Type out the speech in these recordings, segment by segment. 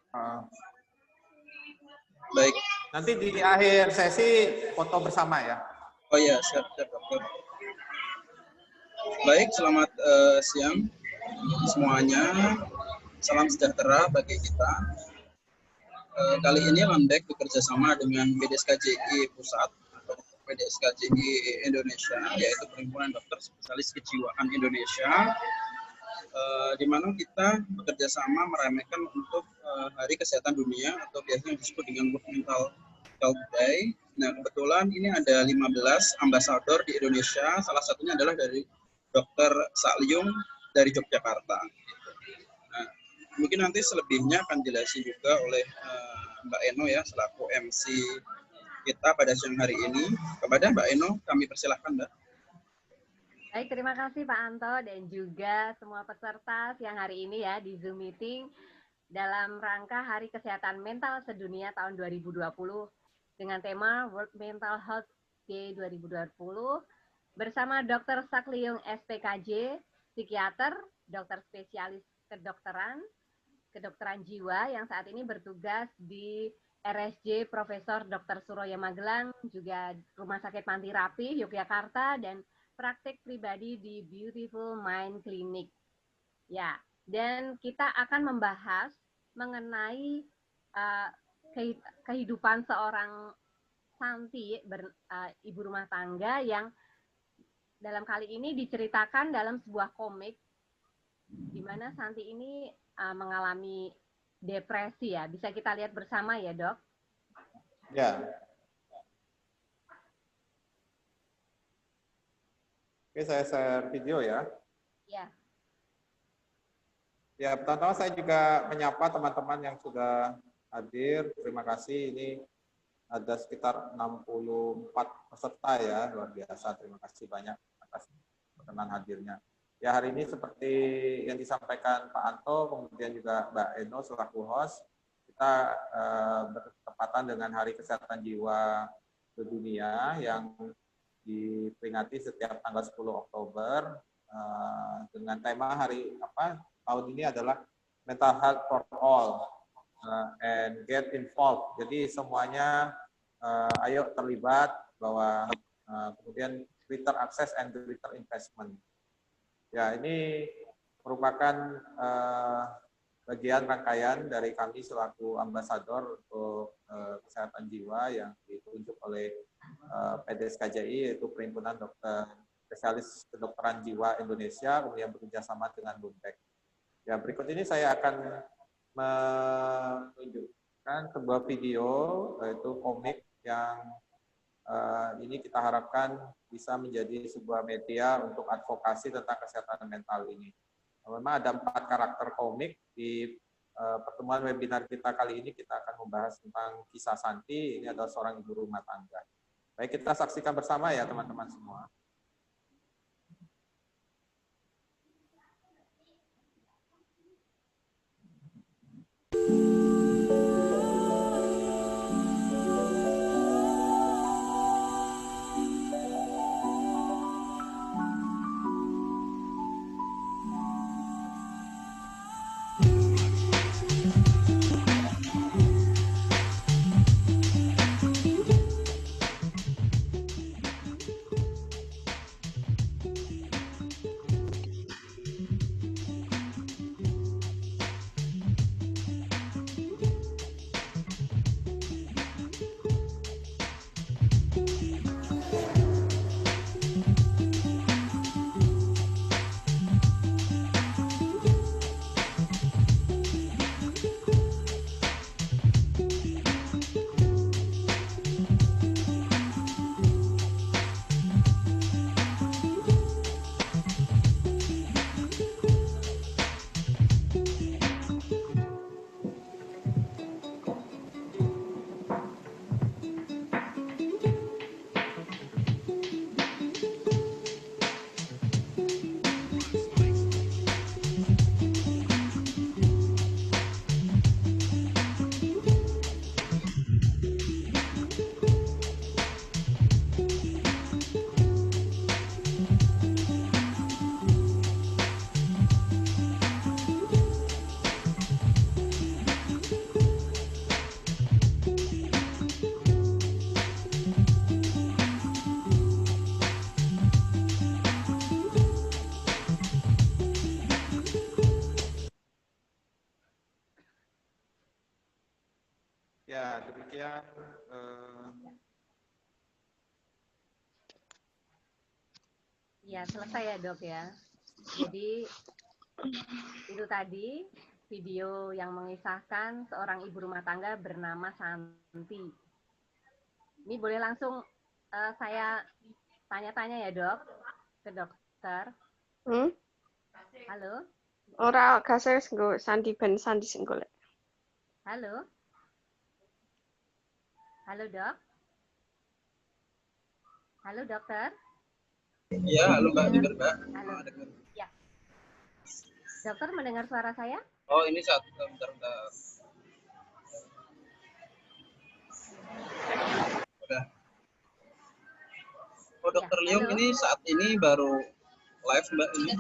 Uh, Baik. Nanti di akhir sesi foto bersama ya. Oh iya, siap dokter. Baik, selamat siang semuanya. Salam sejahtera bagi kita. Kali ini Landek bekerja sama dengan PDSKJI Pusat atau PDSKJI Indonesia, yaitu Perhimpunan Dokter Spesialis Kejiwaan Indonesia, di mana kita bekerja sama merayakan untuk Hari Kesehatan Dunia atau biasanya disebut dengan World Mental Health Day. Nah, kebetulan ini ada 15 ambasador di Indonesia, salah satunya adalah dari Dr. Sakyung dari Yogyakarta. Nah, mungkin nanti selebihnya akan dijelasin juga oleh Mbak Eno ya, selaku MC kita pada siang hari ini. Kepada Mbak Eno, kami persilahkan, Mbak. Baik, terima kasih Pak Anto dan juga semua peserta siang hari ini ya di Zoom meeting dalam rangka Hari Kesehatan Mental Sedunia tahun 2020 dengan tema World Mental Health Day 2020 bersama Dr. Sakyung SPKJ, psikiater, dokter spesialis kedokteran jiwa yang saat ini bertugas di RSJ Profesor Dr. Suroyo Magelang, juga Rumah Sakit Panti Rapih Yogyakarta, dan praktek pribadi di Beautiful Mind Clinic. Ya, dan kita akan membahas mengenai kehidupan seorang Santi, ibu rumah tangga yang dalam kali ini diceritakan dalam sebuah komik di mana Santi ini mengalami depresi ya. Bisa kita lihat bersama ya, Dok? Ya. Oke, saya share video ya. Ya. Ya, pertama saya juga menyapa teman-teman yang sudah hadir. Terima kasih. Ini ada sekitar 64 peserta ya, luar biasa. Terima kasih banyak atas perkenan hadirnya. Ya, hari ini seperti yang disampaikan Pak Anto, kemudian juga Mbak Eno selaku host, kita bertepatan dengan Hari Kesehatan Jiwa Sedunia yang diperingati setiap tanggal 10 Oktober dengan tema tahun ini adalah Mental Health for All and Get Involved. Jadi semuanya ayo terlibat bahwa kemudian greater access and greater investment. Ya, ini merupakan bagian rangkaian dari kami selaku ambasador untuk kesehatan jiwa yang ditunjuk oleh PDSKJI, yaitu Perhimpunan Dokter Spesialis Kedokteran Jiwa Indonesia, kemudian bekerjasama dengan Bundek. Ya, berikut ini saya akan menunjukkan sebuah video, yaitu komik yang ini kita harapkan bisa menjadi sebuah media untuk advokasi tentang kesehatan mental ini. Memang ada 4 karakter komik. Di pertemuan webinar kita kali ini kita akan membahas tentang kisah Santi. Ini adalah seorang ibu rumah tangga. Baik, kita saksikan bersama ya teman-teman semua. Ya, demikian Ya, selesai ya dok ya. Jadi itu tadi video yang mengisahkan seorang ibu rumah tangga bernama Santi. Ini boleh langsung saya tanya-tanya ya dok, ke dokter. Halo? Ora gak serius nggo Sandi ben Sandi sing golek. Halo? Halo dok? Halo dokter? Iya, halo Mbak, dengar Mbak. Halo. Ya. Dokter mendengar suara saya? Oh, ini bentar. Udah. Oh, Dokter Ya, Liung halo. ini saat ini baru live Mbak ini.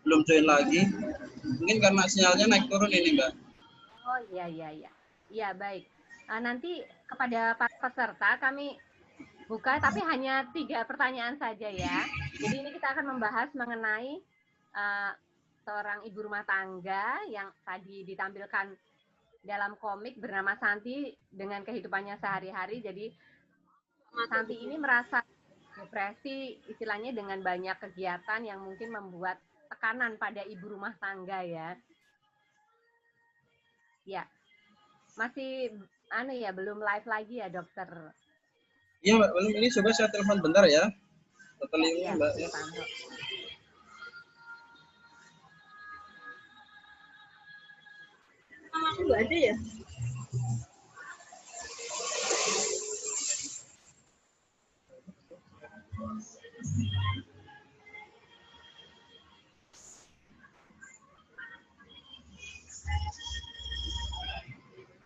Belum join lagi. Mungkin karena sinyalnya naik turun ini Mbak. Oh iya. Iya baik. Nanti kepada para peserta kami buka, tapi hanya 3 pertanyaan saja ya. Jadi ini kita akan membahas mengenai seorang ibu rumah tangga yang tadi ditampilkan dalam komik bernama Santi dengan kehidupannya sehari-hari. Jadi Santi ini merasa depresi istilahnya dengan banyak kegiatan yang mungkin membuat tekanan pada ibu rumah tangga ya. Ya. Masih belum live lagi ya dokter. Iya Mbak, belum. Ini coba saya telepon bentar ya. Dokter Liung Ya, Mbak. Pak Anto. Aku nggak ada ya?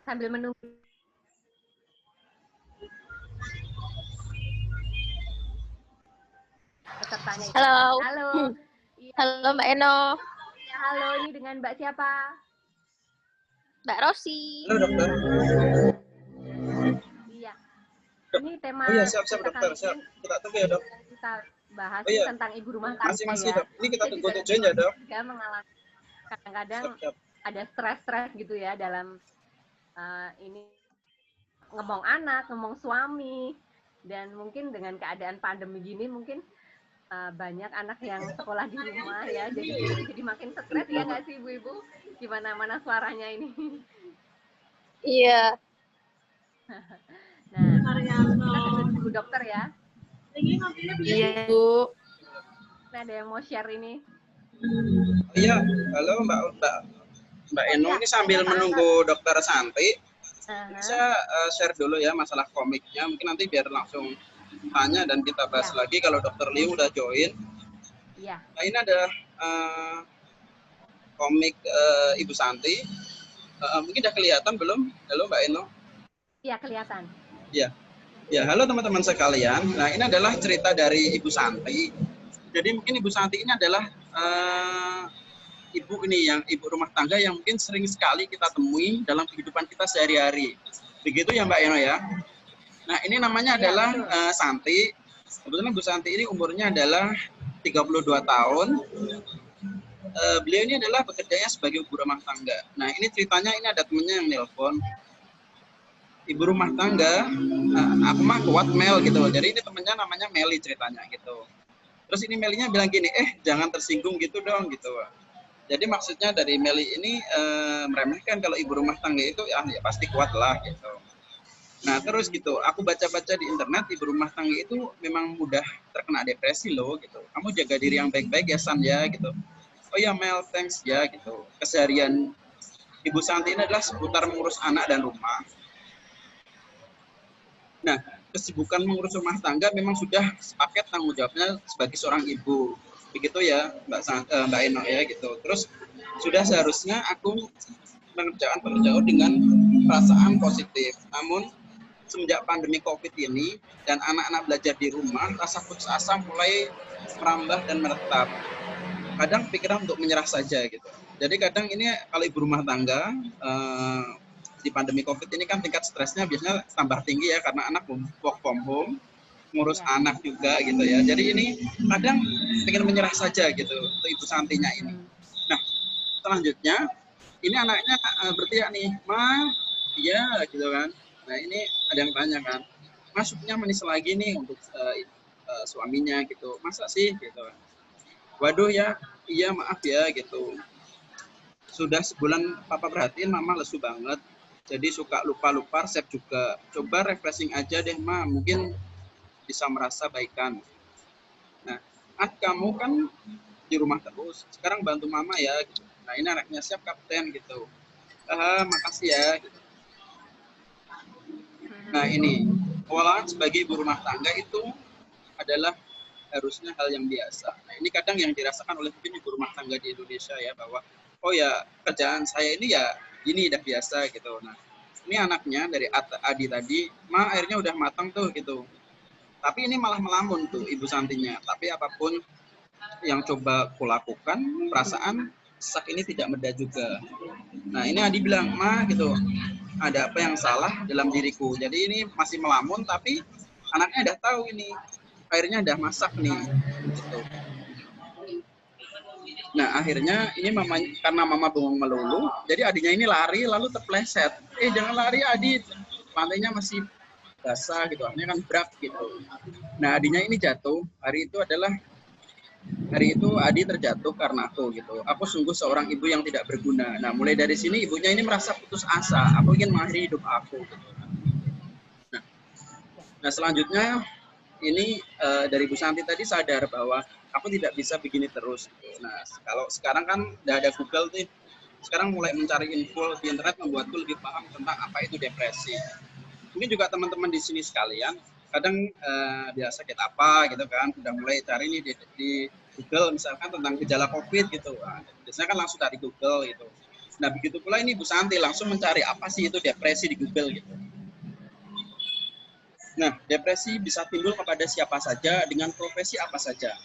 Sambil menunggu pesertanya. Halo. Halo. Halo Mbak Eno. Ya, halo, ini dengan Mbak siapa? Mbak Rosi. Halo Dokter. Iya. Ini tema Oh iya, siap kita Dokter, kali siap. ini Kita tunggu ya Dok. kita bahas Oh, iya. tentang ibu rumah tangga Masih ya. Dok. Ini kita Jadi tunggu untuk join ya Dok. juga mengalami kadang-kadang Siap. ada stres-stres gitu ya dalam ini ngomong anak, ngomong suami, dan mungkin dengan keadaan pandemi gini mungkin banyak anak yang sekolah di rumah ya, jadi makin stres ya nggak sih ibu-ibu? Gimana mana suaranya ini? Iya. Nah, kita tunggu dulu dokter ya. Iya, Bu. Nah, ada yang mau share ini? Iya, halo Mbak Eno. Ini sambil menunggu Dokter Santi. Bisa share dulu ya masalah komiknya. Mungkin nanti biar langsung tanya dan kita bahas lagi kalau Dokter Liu udah join. Iya. Nah, ini ada komik Ibu Santi. Mungkin udah kelihatan belum? Halo Mbak Eno. Iya, kelihatan. Ya. Ya, halo teman-teman sekalian. Nah, ini adalah cerita dari Ibu Santi. Jadi mungkin Ibu Santi ini adalah ibu rumah tangga yang mungkin sering sekali kita temui dalam kehidupan kita sehari-hari. Begitu ya Mbak Eno ya. Nah, ini namanya adalah Santi. Kebetulan Bu Santi ini umurnya adalah 32 tahun. Beliau ini adalah bekerjanya sebagai ibu rumah tangga. Nah, ini ceritanya ini ada temennya yang nelpon. Ibu rumah tangga, aku mah kuat Mel gitu. Jadi ini temennya namanya Meli ceritanya gitu. Terus ini Melinya bilang gini, jangan tersinggung gitu dong gitu. Jadi maksudnya dari Meli ini meremehkan kalau ibu rumah tangga itu ya pasti kuat lah gitu. Nah terus gitu, aku baca-baca di internet ibu rumah tangga itu memang mudah terkena depresi loh gitu. Kamu jaga diri yang baik-baik ya San ya gitu. Oh ya Mel, thanks ya gitu. Keseharian Ibu Santi ini adalah seputar mengurus anak dan rumah. Nah, kesibukan mengurus rumah tangga memang sudah sepaket tanggung jawabnya sebagai seorang ibu. Begitu ya Mbak Eno ya gitu. Terus sudah seharusnya aku mengerjakan pekerjaan dengan perasaan positif. Namun semenjak pandemi COVID ini dan anak-anak belajar di rumah, rasa putus asa mulai merambah dan menetap. Kadang pikiran untuk menyerah saja gitu. Jadi kadang ini kalau ibu rumah tangga di pandemi COVID ini kan tingkat stresnya biasanya tambah tinggi ya karena anak work from home, ngurus anak juga gitu ya. Jadi ini kadang ingin menyerah saja gitu untuk Ibu Santinya ini. Nah, selanjutnya ini anaknya berteriak nih, "Ma, iya," gitu kan. Nah ini ada yang tanya kan, masuknya manis lagi nih untuk suaminya gitu, masa sih gitu. Waduh ya, iya maaf ya gitu. Sudah sebulan papa perhatiin mama lesu banget, jadi suka lupa-lupa resep juga. Coba refreshing aja deh ma, mungkin bisa merasa baikan. Nah, kamu kan di rumah terus, sekarang bantu mama ya gitu. Nah ini anaknya siap kapten gitu. Makasih ya gitu. Nah ini, pengolahan sebagai ibu rumah tangga itu adalah harusnya hal yang biasa. Nah ini kadang yang dirasakan oleh mungkin ibu rumah tangga di Indonesia ya, bahwa oh ya kerjaan saya ini ya ini udah biasa gitu. Nah ini anaknya dari Adi tadi, ma airnya udah matang tuh gitu. Tapi ini malah melamun tuh ibu Santinya. Tapi apapun yang coba kulakukan, perasaan sesak ini tidak meda juga. Nah ini Adi bilang, ma gitu, ada apa yang salah dalam diriku. Jadi ini masih melamun, tapi anaknya udah tahu ini airnya udah masak nih. Gitu. Nah akhirnya ini mama, karena mama bengong melulu, jadi adinya ini lari lalu terpleset. Jangan lari Adi, lantainya masih basah gitu, artinya kan berat gitu. Nah adinya ini jatuh, hari itu Adi terjatuh karena aku gitu. Aku sungguh seorang ibu yang tidak berguna. Nah mulai dari sini ibunya ini merasa putus asa. Aku ingin mengakhiri hidup aku. Gitu. Nah selanjutnya ini dari Bu Santi tadi sadar bahwa aku tidak bisa begini terus. Nah kalau sekarang kan udah ada Google tuh, sekarang mulai mencari info di internet membuatku lebih paham tentang apa itu depresi. Mungkin juga teman-teman di sini sekalian, kadang dia sakit apa gitu kan, udah mulai cari nih di Google misalkan tentang gejala COVID gitu. Nah, biasanya kan langsung dari Google gitu. Nah begitu pula ini Bu Santi langsung mencari apa sih itu depresi di Google gitu. Nah, depresi bisa timbul kepada siapa saja dengan profesi apa saja.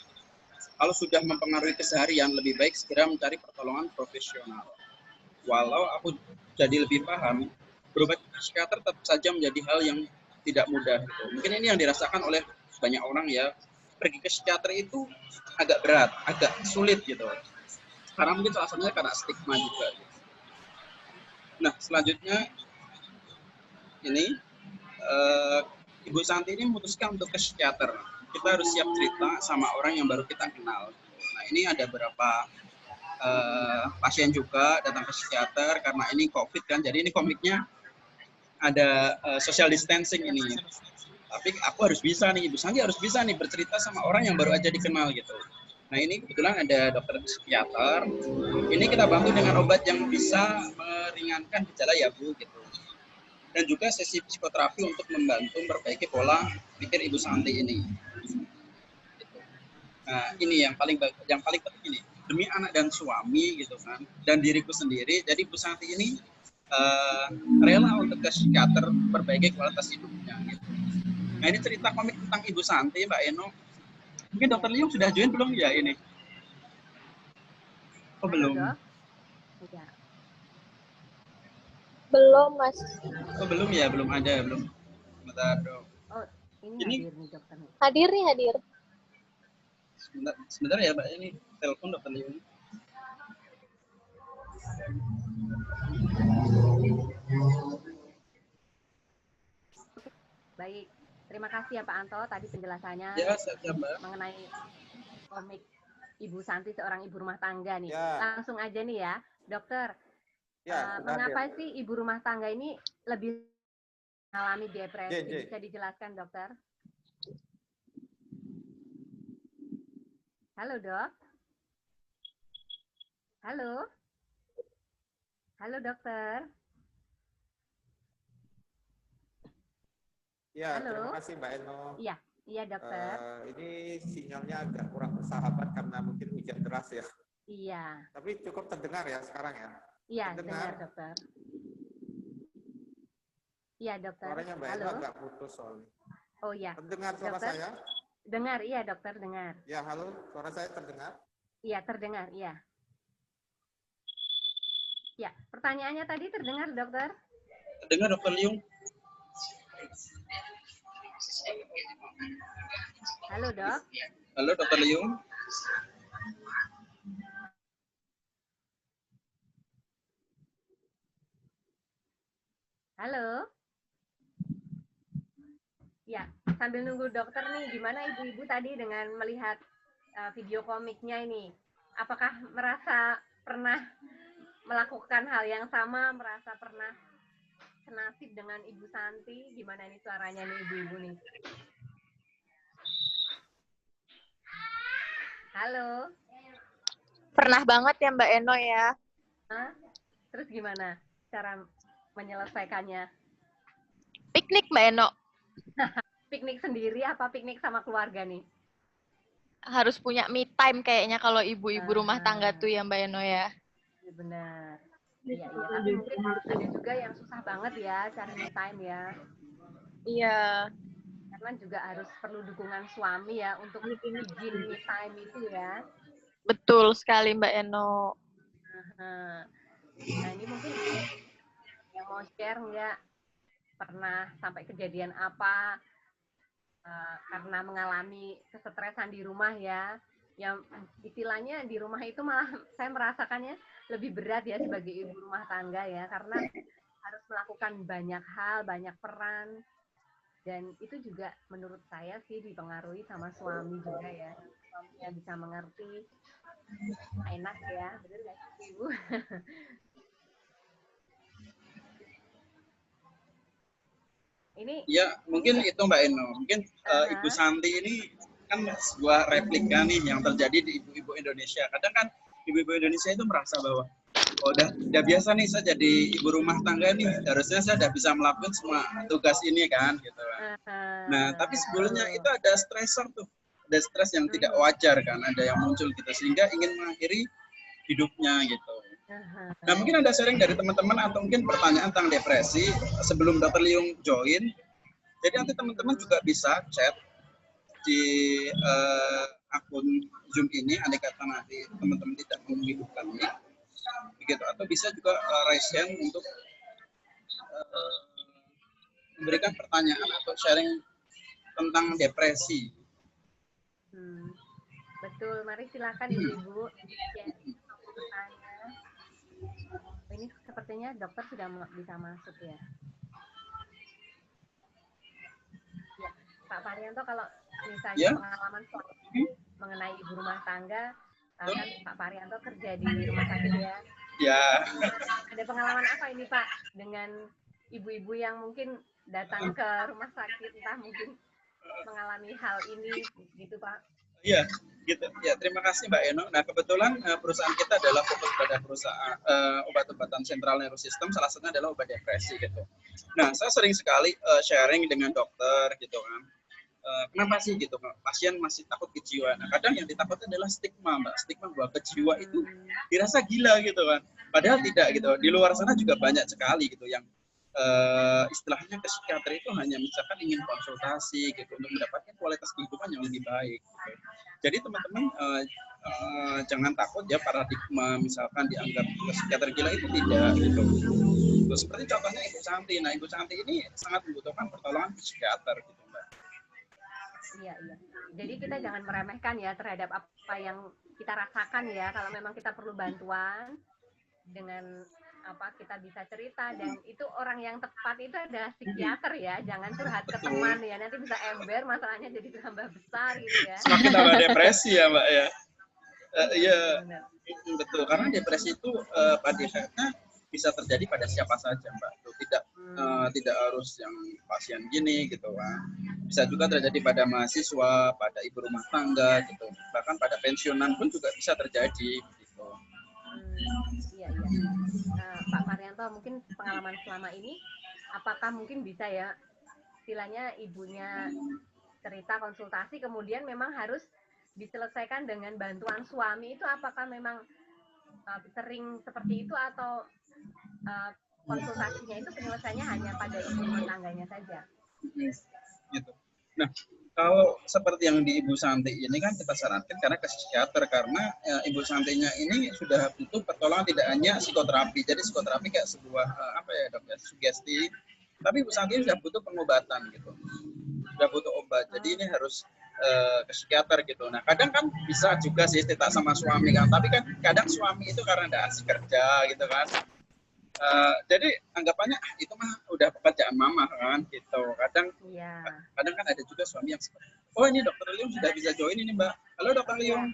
Kalau sudah mempengaruhi keseharian, lebih baik segera mencari pertolongan profesional. Walau aku jadi lebih paham, berobat ke psikiater tetap saja menjadi hal yang tidak mudah. Gitu. Mungkin ini yang dirasakan oleh banyak orang ya. Pergi ke psikiater itu agak berat, agak sulit gitu. Karena mungkin salah satunya karena stigma juga. Nah, selanjutnya ini Ibu Santi ini memutuskan untuk ke psikiater. Kita harus siap cerita sama orang yang baru kita kenal. Nah ini ada beberapa pasien juga datang ke psikiater karena ini COVID kan. Jadi ini komiknya ada social distancing ini. Tapi aku harus bisa nih, Ibu Santi harus bisa nih bercerita sama orang yang baru aja dikenal gitu. Nah ini kebetulan ada dokter psikiater. Ini kita bantu dengan obat yang bisa meringankan gejala ya Bu gitu. Dan juga sesi psikoterapi untuk membantu memperbaiki pola pikir Ibu Santi ini. Nah, ini yang paling penting ini, demi anak dan suami gitu kan, dan diriku sendiri. Jadi Ibu Santi ini rela untuk ke psikiater perbaiki kualitas hidupnya. Gitu. Nah ini cerita komik tentang Ibu Santi, Mbak Eno. Mungkin Dokter Liung sudah join belum ya ini? Oh belum. Ya. Belum, Mas. Oh belum ya, belum ada, belum. Bentar dong. Oh, ini hadir nih dokter. Hadir nih, hadir. Sebentar ya, Mbak, ini telepon Dokter Liung. Baik, terima kasih ya Pak Anto tadi penjelasannya ya, Mbak. mengenai komik Ibu Santi seorang ibu rumah tangga nih. Ya. Langsung aja nih ya, dokter. Ya, mengapa sih ibu rumah tangga ini lebih mengalami depresi? Bisa dijelaskan, dokter? Halo, dok. Halo. Halo, dokter. Ya, halo. Terima kasih Mbak Eno. Iya dokter. Ini sinyalnya agak kurang bersahabat karena mungkin hujan deras ya. Iya. Tapi cukup terdengar ya sekarang ya. Iya, dengar dokter. Iya dokter. Suaranya Mbak Eno agak putus soalnya. Oh iya. Terdengar suara dokter? saya? Dengar, iya dokter dengar. Ya, halo, suara saya terdengar? Iya, terdengar, iya. Ya, pertanyaannya tadi terdengar dokter? Terdengar Dokter Liung. Halo dok. Halo Dokter Liung. Halo. Ya, sambil nunggu dokter nih, gimana ibu-ibu tadi dengan melihat video komiknya ini? Apakah merasa pernah melakukan hal yang sama, merasa pernah senasib dengan Ibu Santi? Gimana nih suaranya nih ibu-ibu nih? Halo? Pernah banget ya Mbak Eno ya. Hah? Terus gimana cara menyelesaikannya? Piknik Mbak Eno. Piknik sendiri apa piknik sama keluarga nih? Harus punya me time kayaknya kalau ibu-ibu rumah tangga tuh ya Mbak Eno ya. Benar. Iya, iya. Tapi mungkin ada juga yang susah banget ya cari me time ya. Iya. Karena juga harus perlu dukungan suami ya untuk izin me time itu ya. Betul sekali Mbak Eno. Nah, ini mungkin yang mau share nggak pernah sampai kejadian apa karena mengalami kesetresan di rumah ya. Yang istilahnya di rumah itu malah saya merasakannya lebih berat ya sebagai ibu rumah tangga ya, karena harus melakukan banyak hal, banyak peran, dan itu juga menurut saya sih dipengaruhi sama suami juga ya. Suaminya bisa mengerti, enak ya, bener nggak sih ibu? Ini Ya, mungkin itu Mbak Eno. Mungkin Ibu Santi ini kan sebuah replika nih yang terjadi di ibu-ibu Indonesia. Kadang kan ibu-ibu Indonesia itu merasa bahwa oh, udah biasa nih saya jadi ibu rumah tangga nih, harusnya saya udah bisa melakukan semua tugas ini kan gitu. Nah, tapi sebelumnya itu ada stresor tuh. Ada stres yang tidak wajar kan, ada yang muncul gitu sehingga ingin mengakhiri hidupnya gitu. Nah, mungkin ada sharing dari teman-teman atau mungkin pertanyaan tentang depresi sebelum Dr. Liung join. Jadi nanti teman-teman juga bisa chat di akun Zoom ini, andai kata nanti teman-teman tidak menghidupkannya, begitu. Atau bisa juga raise hand untuk memberikan pertanyaan atau sharing tentang depresi. Betul, mari silakan ibu-ibu ya, bertanya. Ini sepertinya dokter sudah bisa masuk ya. Ya, Pak Parianto, kalau misalnya pengalaman mengenai ibu rumah tangga, kan Pak Parianto kerja di rumah sakit ya. Ya. Ada pengalaman apa ini Pak dengan ibu-ibu yang mungkin datang ke rumah sakit, entah mungkin mengalami hal ini gitu Pak? Iya, gitu. Ya, terima kasih Mbak Eno. Nah, kebetulan perusahaan kita adalah fokus pada perusahaan obat-obatan sentral nervous system, salah satunya adalah obat depresi gitu. Nah, saya sering sekali sharing dengan dokter gitu kan. Kenapa sih gitu, pasien masih takut kejiwaan? Nah, kadang yang ditakutkan adalah stigma, Mbak. Stigma bahwa kejiwa itu dirasa gila gitu kan. Padahal tidak gitu. Di luar sana juga banyak sekali gitu yang istilahnya ke psikiater itu hanya misalkan ingin konsultasi gitu untuk mendapatkan kualitas kehidupan yang lebih baik. Gitu. Jadi teman-teman jangan takut ya paradigma misalkan dianggap psikiater gila itu tidak gitu. Seperti contohnya Ibu Santi. Nah, Ibu Santi ini sangat membutuhkan pertolongan psikiater gitu, Mbak. Iya, iya. Jadi kita jangan meremehkan ya terhadap apa yang kita rasakan ya. Kalau memang kita perlu bantuan dengan apa kita bisa cerita, dan itu orang yang tepat itu adalah psikiater ya. Jangan curhat ke teman ya, nanti bisa ember, masalahnya jadi tambah besar gitu ya. Semakin tambah depresi ya Mbak ya. Iya, betul. Karena depresi itu pada efeknya bisa terjadi pada siapa saja Mbak. Tidak harus yang pasien gini gitu kan. Bisa juga terjadi pada mahasiswa, pada ibu rumah tangga gitu. Bahkan pada pensiunan pun juga bisa terjadi gitu. Iya, iya. Pak Parianto, mungkin pengalaman selama ini, apakah mungkin bisa ya, istilahnya ibunya cerita konsultasi, kemudian memang harus diselesaikan dengan bantuan suami, itu apakah memang sering seperti itu, atau konsultasinya itu penyelesaiannya hanya pada ibu rumah tangganya saja? Gitu. Nah, kalau seperti yang di Ibu Santi ini kan kita sarankan karena ke psikiater, karena Ibu Santinya ini sudah butuh pertolongan tidak hanya psikoterapi. Jadi psikoterapi kayak sebuah apa ya dok ya, sugesti. Tapi Ibu Santi sudah butuh pengobatan gitu, sudah butuh obat. Jadi ini harus ke psikiater gitu. Nah kadang kan bisa juga sih cerita sama suami kan, tapi kan kadang suami itu karena tidak asik kerja gitu kan. Jadi anggapannya itu mah udah kerjaan mama kan gitu. Kadang Iya. kadang kan ada juga suami yang seperti, oh ini dokter Liung sudah bisa join ini Mbak. Halo dokter Liung.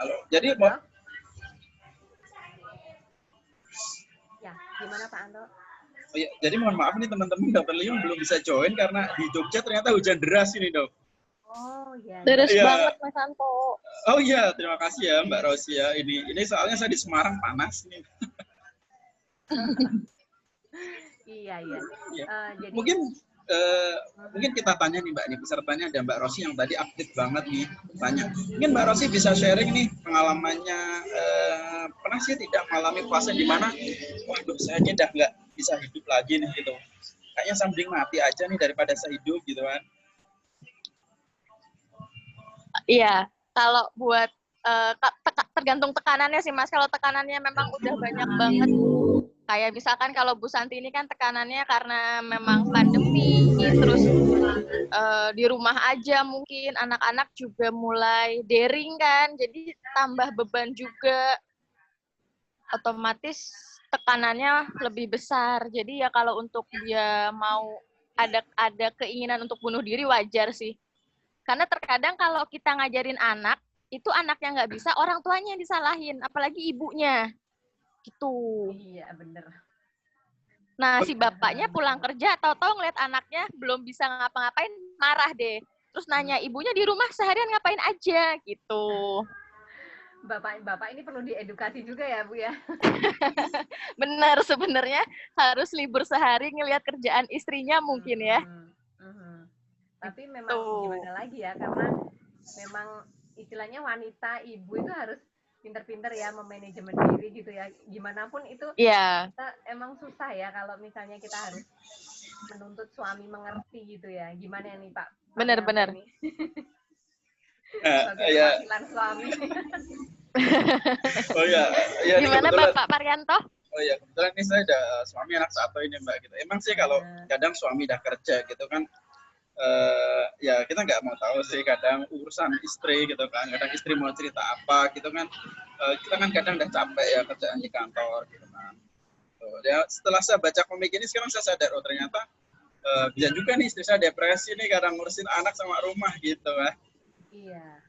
Halo. Jadi Halo? Ya, gimana Pak Anto? oh ya, jadi mohon maaf nih teman-teman, dokter Liung belum bisa join karena di Jogja ternyata hujan deras ini dok. Oh iya. Deres Iya. banget Mas Anto. Oh iya, terima kasih ya Mbak Rosia. Ini soalnya saya di Semarang panas nih. Iya, iya. Iya. Jadi Mungkin kita tanya nih Mbak, nih pesertanya ada Mbak Rosi yang tadi aktif banget nih tanya. Mungkin Mbak Rosi bisa sharing nih pengalamannya, pernah sih tidak mengalami fase di mana, waduh saya ini udah nggak bisa hidup lagi nih gitu. Kayaknya sambing mati aja nih daripada saya hidup gitu kan. Iya, kalau buat tergantung tekanannya sih Mas. Kalau tekanannya memang udah banyak banget. Kayak misalkan kalau Bu Santi ini kan tekanannya karena memang pandemi, terus di rumah aja mungkin, anak-anak juga mulai daring kan, jadi tambah beban juga. Otomatis tekanannya lebih besar. Jadi ya kalau untuk dia mau ada keinginan untuk bunuh diri wajar sih. Karena terkadang kalau kita ngajarin anak, itu anaknya nggak bisa, orang tuanya yang disalahin, apalagi ibunya. Gitu. iya bener. Nah, si bapaknya pulang kerja, tahu-tahu ngeliat anaknya belum bisa ngapa-ngapain, marah deh. Terus nanya, ibunya di rumah seharian ngapain aja, gitu. Bapak ini perlu diedukasi juga ya Bu ya. Benar, sebenarnya harus libur sehari ngelihat kerjaan istrinya mungkin ya. Tapi memang gimana lagi ya, karena memang istilahnya wanita, ibu itu harus pinter-pinter ya memanajemen diri gitu ya. Gimana pun itu kita emang susah ya kalau misalnya kita harus menuntut suami mengerti gitu ya. Gimana nih Pak? Benar-benar. Perwakilan suami. Oh iya. Gimana Bapak Parianto? Oh iya, kebetulan ini saya ada suami anak satu ini Mbak gitu. Emang sih kalau kadang suami udah kerja gitu kan, ya kita nggak mau tahu sih kadang urusan istri gitu kan. Kadang istri mau cerita apa gitu kan, kita kan kadang udah capek ya kerjaan di kantor gitu kan. Ya setelah saya baca komik ini sekarang saya sadar, oh ternyata bisa juga nih istri saya depresi nih kadang ngurusin anak sama rumah gitu kan. Iya,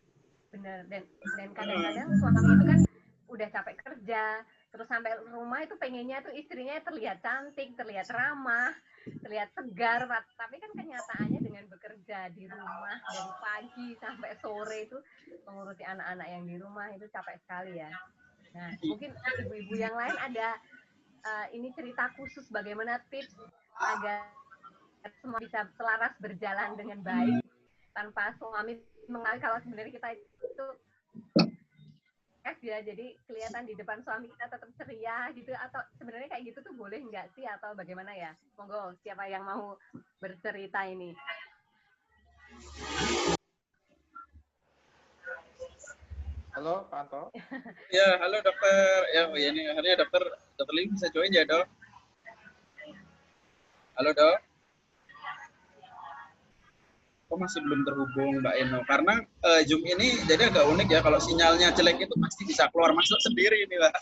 benar. Dan kadang-kadang suami itu kan udah capek kerja, terus sampai rumah itu pengennya tuh istrinya terlihat cantik, terlihat ramah, terlihat segar. Tapi kan kenyataannya dengan bekerja di rumah dari pagi sampai sore itu mengurusi anak-anak yang di rumah itu capek sekali ya. Nah, mungkin ibu-ibu yang lain ada ini cerita khusus bagaimana tips agar semua bisa selaras berjalan dengan baik tanpa suami mengenal kalau sebenarnya kita itu ya, jadi kelihatan di depan suami kita tetap ceria gitu, atau sebenarnya kayak gitu tuh boleh nggak sih atau bagaimana ya? Monggo siapa yang mau bercerita ini? Halo Pak Anto. Ya halo dokter. Ya ini akhirnya dokter Lim bisa join ya dok. Halo dok. Kok masih belum terhubung Mbak Eno? Karena Zoom ini jadi agak unik ya, kalau sinyalnya jelek itu pasti bisa keluar masuk sendiri ini Mbak.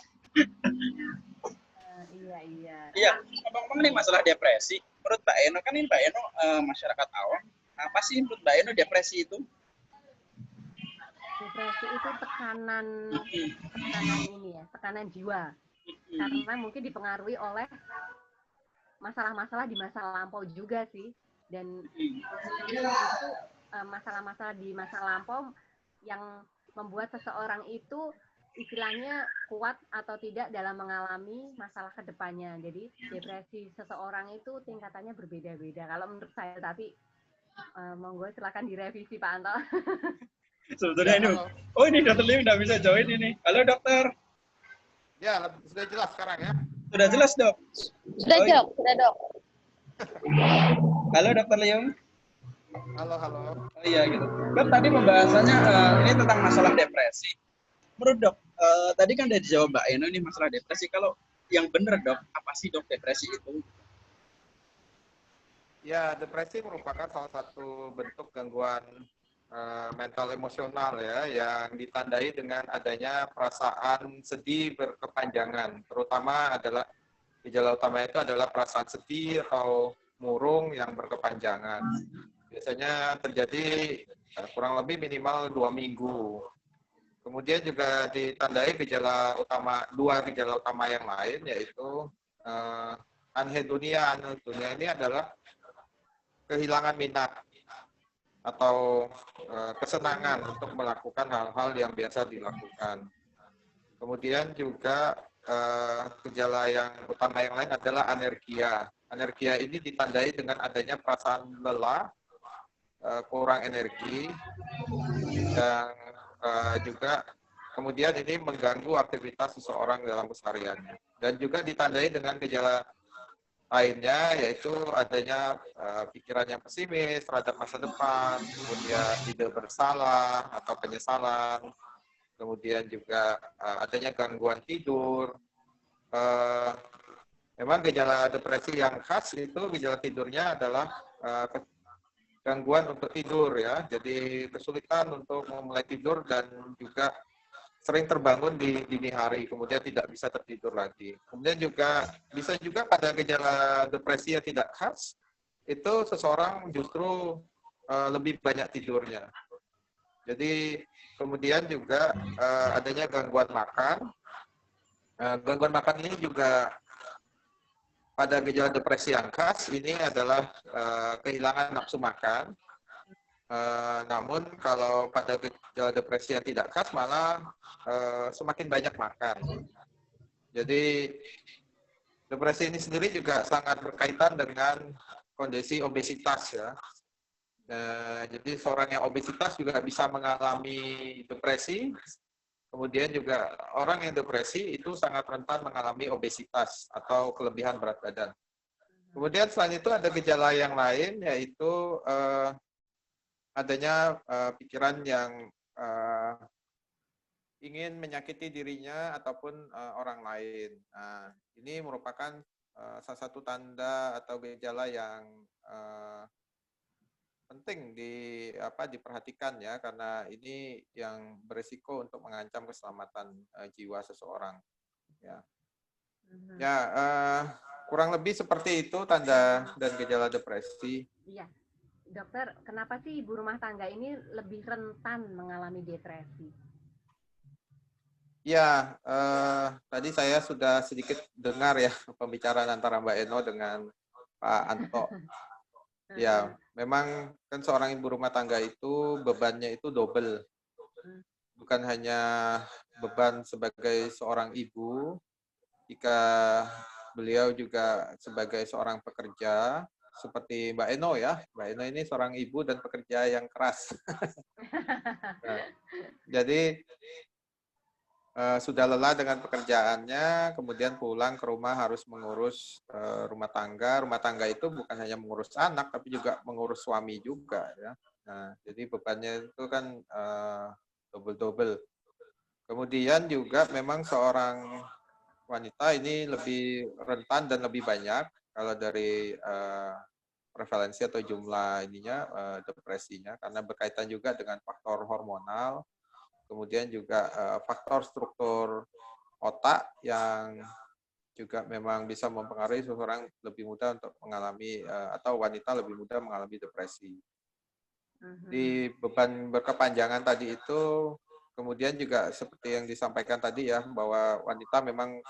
Iya. Iya, ngomong-ngomong nih masalah depresi, menurut Mbak Eno kan ini Mbak Eno masyarakat awam, apa sih menurut Mbak Eno depresi itu? Depresi itu tekanan ini ya, tekanan jiwa. Karena mungkin dipengaruhi oleh masalah-masalah di masa lampau juga sih. Dan itu masalah-masalah di masa lampau yang membuat seseorang itu istilahnya kuat atau tidak dalam mengalami masalah kedepannya. Jadi depresi seseorang itu tingkatannya berbeda-beda. Kalau menurut saya, tapi monggo silakan direvisi Pak Anto. Sebetulnya ini, oh ini dokter Lim udah bisa join ini. Halo dokter. Ya, sudah jelas sekarang ya. Sudah jelas dok. Sudah dok. Halo dokter Liung. Halo. Oh iya gitu. Dok tadi pembahasannya ini tentang masalah depresi. Menurut dok, tadi kan udah dijawab Mbak Eno ini masalah depresi. Kalau yang benar dok, apa sih dok depresi itu? Ya, depresi merupakan salah satu bentuk gangguan mental emosional ya, yang ditandai dengan adanya perasaan sedih berkepanjangan. Terutama adalah gejala utama itu adalah perasaan sedih atau murung yang berkepanjangan. Biasanya terjadi kurang lebih minimal 2 minggu. Kemudian juga ditandai dua gejala utama yang lain, yaitu anhedonia. Anhedonia ini adalah kehilangan minat atau kesenangan untuk melakukan hal-hal yang biasa dilakukan. Kemudian juga gejala yang utama yang lain adalah anergia. Anergia ini ditandai dengan adanya perasaan lelah, kurang energi, dan juga kemudian ini mengganggu aktivitas seseorang dalam kesehariannya. Dan juga ditandai dengan gejala lainnya, yaitu adanya pikiran yang pesimis terhadap masa depan, kemudian ide bersalah atau penyesalan, kemudian juga adanya gangguan tidur. Memang gejala depresi yang khas itu gejala tidurnya adalah gangguan untuk tidur ya, jadi kesulitan untuk memulai tidur dan juga sering terbangun di dini hari, kemudian tidak bisa tertidur lagi. Kemudian juga bisa juga pada gejala depresi yang tidak khas, itu seseorang justru lebih banyak tidurnya. Jadi kemudian juga adanya gangguan makan. Gangguan makan ini juga pada gejala depresi yang khas ini adalah kehilangan nafsu makan. Namun kalau pada gejala depresi yang tidak khas malah semakin banyak makan. Jadi depresi ini sendiri juga sangat berkaitan dengan kondisi obesitas ya. Jadi seorang yang obesitas juga bisa mengalami depresi. Kemudian juga orang yang depresi itu sangat rentan mengalami obesitas atau kelebihan berat badan. Kemudian selain itu ada gejala yang lain, yaitu adanya pikiran yang ingin menyakiti dirinya ataupun orang lain. Nah, ini merupakan salah satu tanda atau gejala yang penting diperhatikan ya, karena ini yang berisiko untuk mengancam keselamatan jiwa seseorang. Ya, kurang lebih seperti itu tanda dan gejala depresi. Iya, dokter, kenapa sih ibu rumah tangga ini lebih rentan mengalami depresi? Ya, tadi saya sudah sedikit dengar ya pembicaraan antara Mbak Eno dengan Pak Anto. Ya, memang kan seorang ibu rumah tangga itu bebannya itu double. Bukan hanya beban sebagai seorang ibu, jika beliau juga sebagai seorang pekerja, seperti Mbak Eno ya. Mbak Eno ini seorang ibu dan pekerja yang keras. Nah, jadi sudah lelah dengan pekerjaannya, kemudian pulang ke rumah harus mengurus rumah tangga. Rumah tangga itu bukan hanya mengurus anak, tapi juga mengurus suami juga ya. Nah, jadi bebannya itu kan double-double. Kemudian juga memang seorang wanita ini lebih rentan dan lebih banyak kalau dari prevalensi atau jumlah depresinya, karena berkaitan juga dengan faktor hormonal. Kemudian juga faktor struktur otak yang juga memang bisa mempengaruhi seseorang lebih mudah untuk mengalami atau wanita lebih mudah mengalami depresi. Di beban berkepanjangan tadi itu, kemudian juga seperti yang disampaikan tadi ya, bahwa wanita memang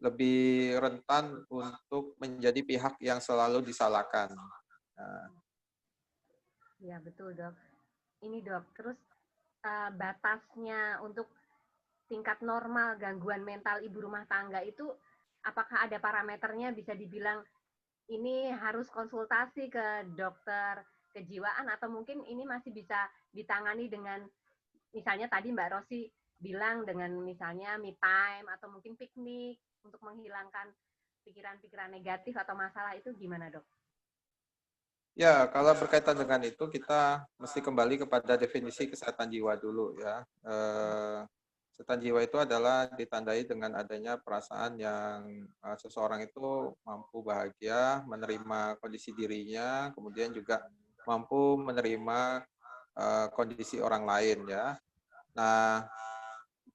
lebih rentan untuk menjadi pihak yang selalu disalahkan. Ya betul dok. Ini dok, terus batasnya untuk tingkat normal gangguan mental ibu rumah tangga itu apakah ada parameternya, bisa dibilang ini harus konsultasi ke dokter kejiwaan atau mungkin ini masih bisa ditangani dengan misalnya tadi Mbak Rosi bilang dengan misalnya me time atau mungkin piknik untuk menghilangkan pikiran-pikiran negatif atau masalah, itu gimana dok? Ya, kalau berkaitan dengan itu kita mesti kembali kepada definisi kesehatan jiwa dulu ya. Kesehatan jiwa itu adalah ditandai dengan adanya perasaan yang seseorang itu mampu bahagia, menerima kondisi dirinya, kemudian juga mampu menerima kondisi orang lain ya. Nah,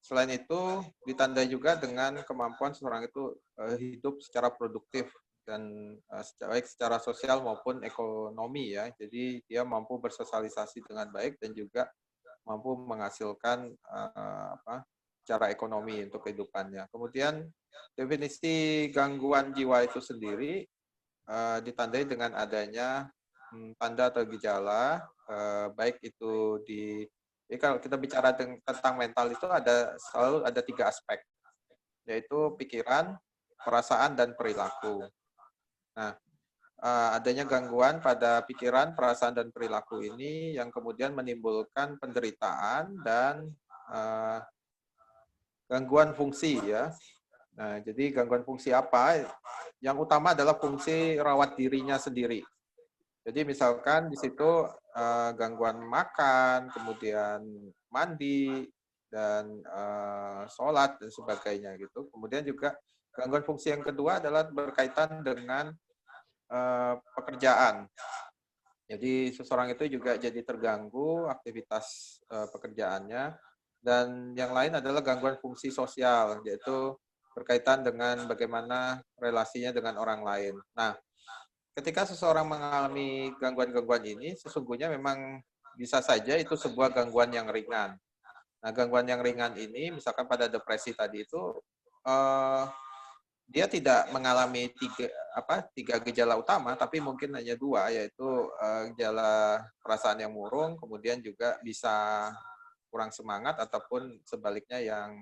selain itu ditandai juga dengan kemampuan seseorang itu hidup secara produktif dan baik secara sosial maupun ekonomi ya. Jadi dia mampu bersosialisasi dengan baik dan juga mampu menghasilkan secara ekonomi untuk kehidupannya. Kemudian definisi gangguan jiwa itu sendiri ditandai dengan adanya tanda atau gejala, baik itu kalau kita bicara tentang mental itu selalu ada 3 aspek, yaitu pikiran, perasaan, dan perilaku. Nah, adanya gangguan pada pikiran, perasaan, dan perilaku ini yang kemudian menimbulkan penderitaan dan gangguan fungsi ya. Nah, jadi gangguan fungsi apa? Yang utama adalah fungsi rawat dirinya sendiri. Jadi misalkan di situ gangguan makan, kemudian mandi, dan sholat dan sebagainya gitu. Kemudian juga gangguan fungsi yang kedua adalah berkaitan dengan pekerjaan. Jadi seseorang itu juga jadi terganggu aktivitas pekerjaannya. Dan yang lain adalah gangguan fungsi sosial, yaitu berkaitan dengan bagaimana relasinya dengan orang lain. Nah, ketika seseorang mengalami gangguan-gangguan ini, sesungguhnya memang bisa saja itu sebuah gangguan yang ringan. Nah, gangguan yang ringan ini, misalkan pada depresi tadi itu, dia tidak mengalami tiga gejala utama, tapi mungkin hanya 2, yaitu gejala perasaan yang murung, kemudian juga bisa kurang semangat, ataupun sebaliknya yang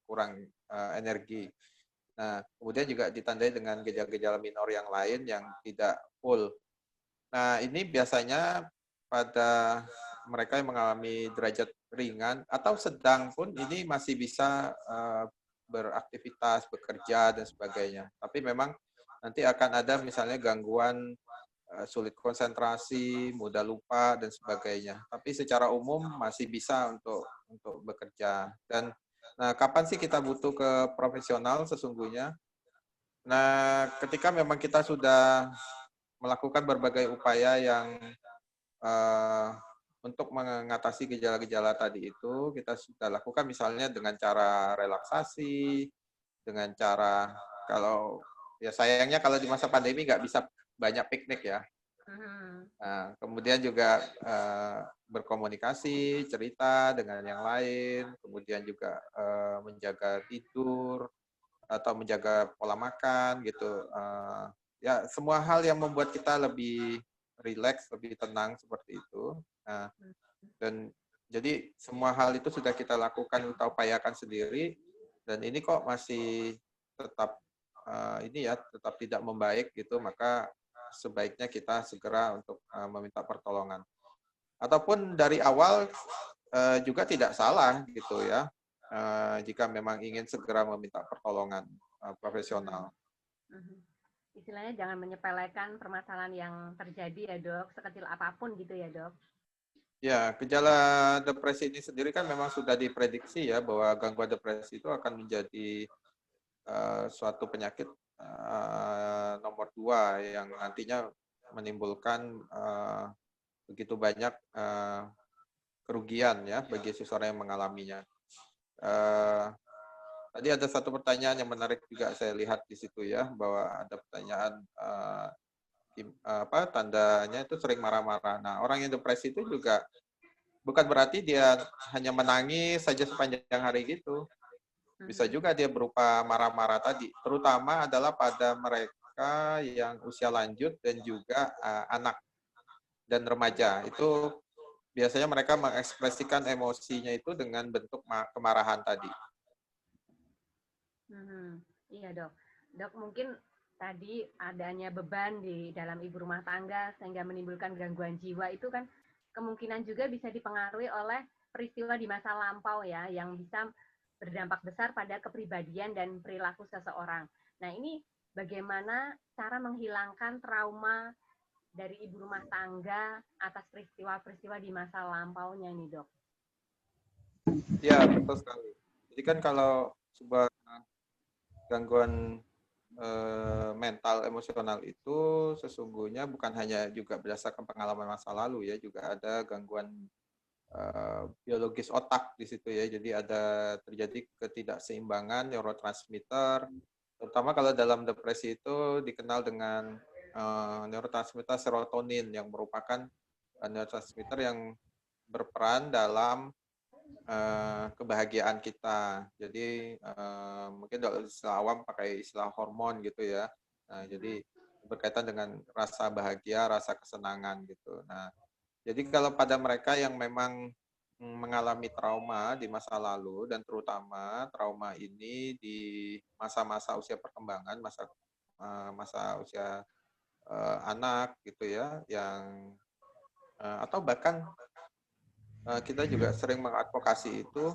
kurang energi. Nah, kemudian juga ditandai dengan gejala-gejala minor yang lain yang tidak full. Nah, ini biasanya pada mereka yang mengalami derajat ringan atau sedang pun ini masih bisa beraktivitas, bekerja, dan sebagainya. Tapi memang nanti akan ada misalnya gangguan sulit konsentrasi, mudah lupa, dan sebagainya. Tapi secara umum masih bisa untuk bekerja. Dan nah, kapan sih kita butuh ke profesional sesungguhnya? Nah, ketika memang kita sudah melakukan berbagai upaya yang untuk mengatasi gejala-gejala tadi itu, kita sudah lakukan misalnya dengan cara relaksasi, dengan cara, kalau ya sayangnya kalau di masa pandemi nggak bisa banyak piknik ya. Nah, kemudian juga berkomunikasi, cerita dengan yang lain, kemudian juga menjaga tidur atau menjaga pola makan gitu. Ya, semua hal yang membuat kita lebih rileks, lebih tenang seperti itu. Nah, dan jadi semua hal itu sudah kita lakukan, kita upayakan sendiri, dan ini kok masih tetap tetap tidak membaik gitu, maka sebaiknya kita segera untuk meminta pertolongan. Ataupun dari awal juga tidak salah gitu ya, jika memang ingin segera meminta pertolongan profesional. Istilahnya jangan menyepelekan permasalahan yang terjadi ya dok, sekecil apapun gitu ya dok. Ya, gejala depresi ini sendiri kan memang sudah diprediksi ya, bahwa gangguan depresi itu akan menjadi suatu penyakit nomor 2 yang nantinya menimbulkan begitu banyak kerugian ya bagi seseorang yang mengalaminya. Tadi ada satu pertanyaan yang menarik juga saya lihat di situ ya, bahwa ada pertanyaan tandanya itu sering marah-marah. Nah, orang yang depresi itu juga bukan berarti dia hanya menangis saja sepanjang hari gitu. Bisa juga dia berupa marah-marah tadi, terutama adalah pada mereka yang usia lanjut dan juga anak dan remaja. Itu biasanya mereka mengekspresikan emosinya itu dengan bentuk kemarahan tadi. Iya dok. Dok, mungkin tadi adanya beban di dalam ibu rumah tangga sehingga menimbulkan gangguan jiwa itu kan kemungkinan juga bisa dipengaruhi oleh peristiwa di masa lampau ya, yang bisa berdampak besar pada kepribadian dan perilaku seseorang. Nah, ini bagaimana cara menghilangkan trauma dari ibu rumah tangga atas peristiwa-peristiwa di masa lampaunya ini dok? Ya, betul sekali. Jadi kan kalau sebuah gangguan mental emosional itu sesungguhnya bukan hanya juga berdasarkan pengalaman masa lalu ya, juga ada gangguan biologis otak di situ ya. Jadi ada terjadi ketidakseimbangan neurotransmitter, terutama kalau dalam depresi itu dikenal dengan neurotransmitter serotonin yang merupakan neurotransmitter yang berperan dalam kebahagiaan kita. Jadi mungkin kalau istilah awam pakai istilah hormon gitu ya. Nah, jadi berkaitan dengan rasa bahagia, rasa kesenangan gitu. Nah, jadi kalau pada mereka yang memang mengalami trauma di masa lalu dan terutama trauma ini di masa-masa usia perkembangan, masa usia anak gitu ya, yang atau bahkan kita juga sering mengadvokasi itu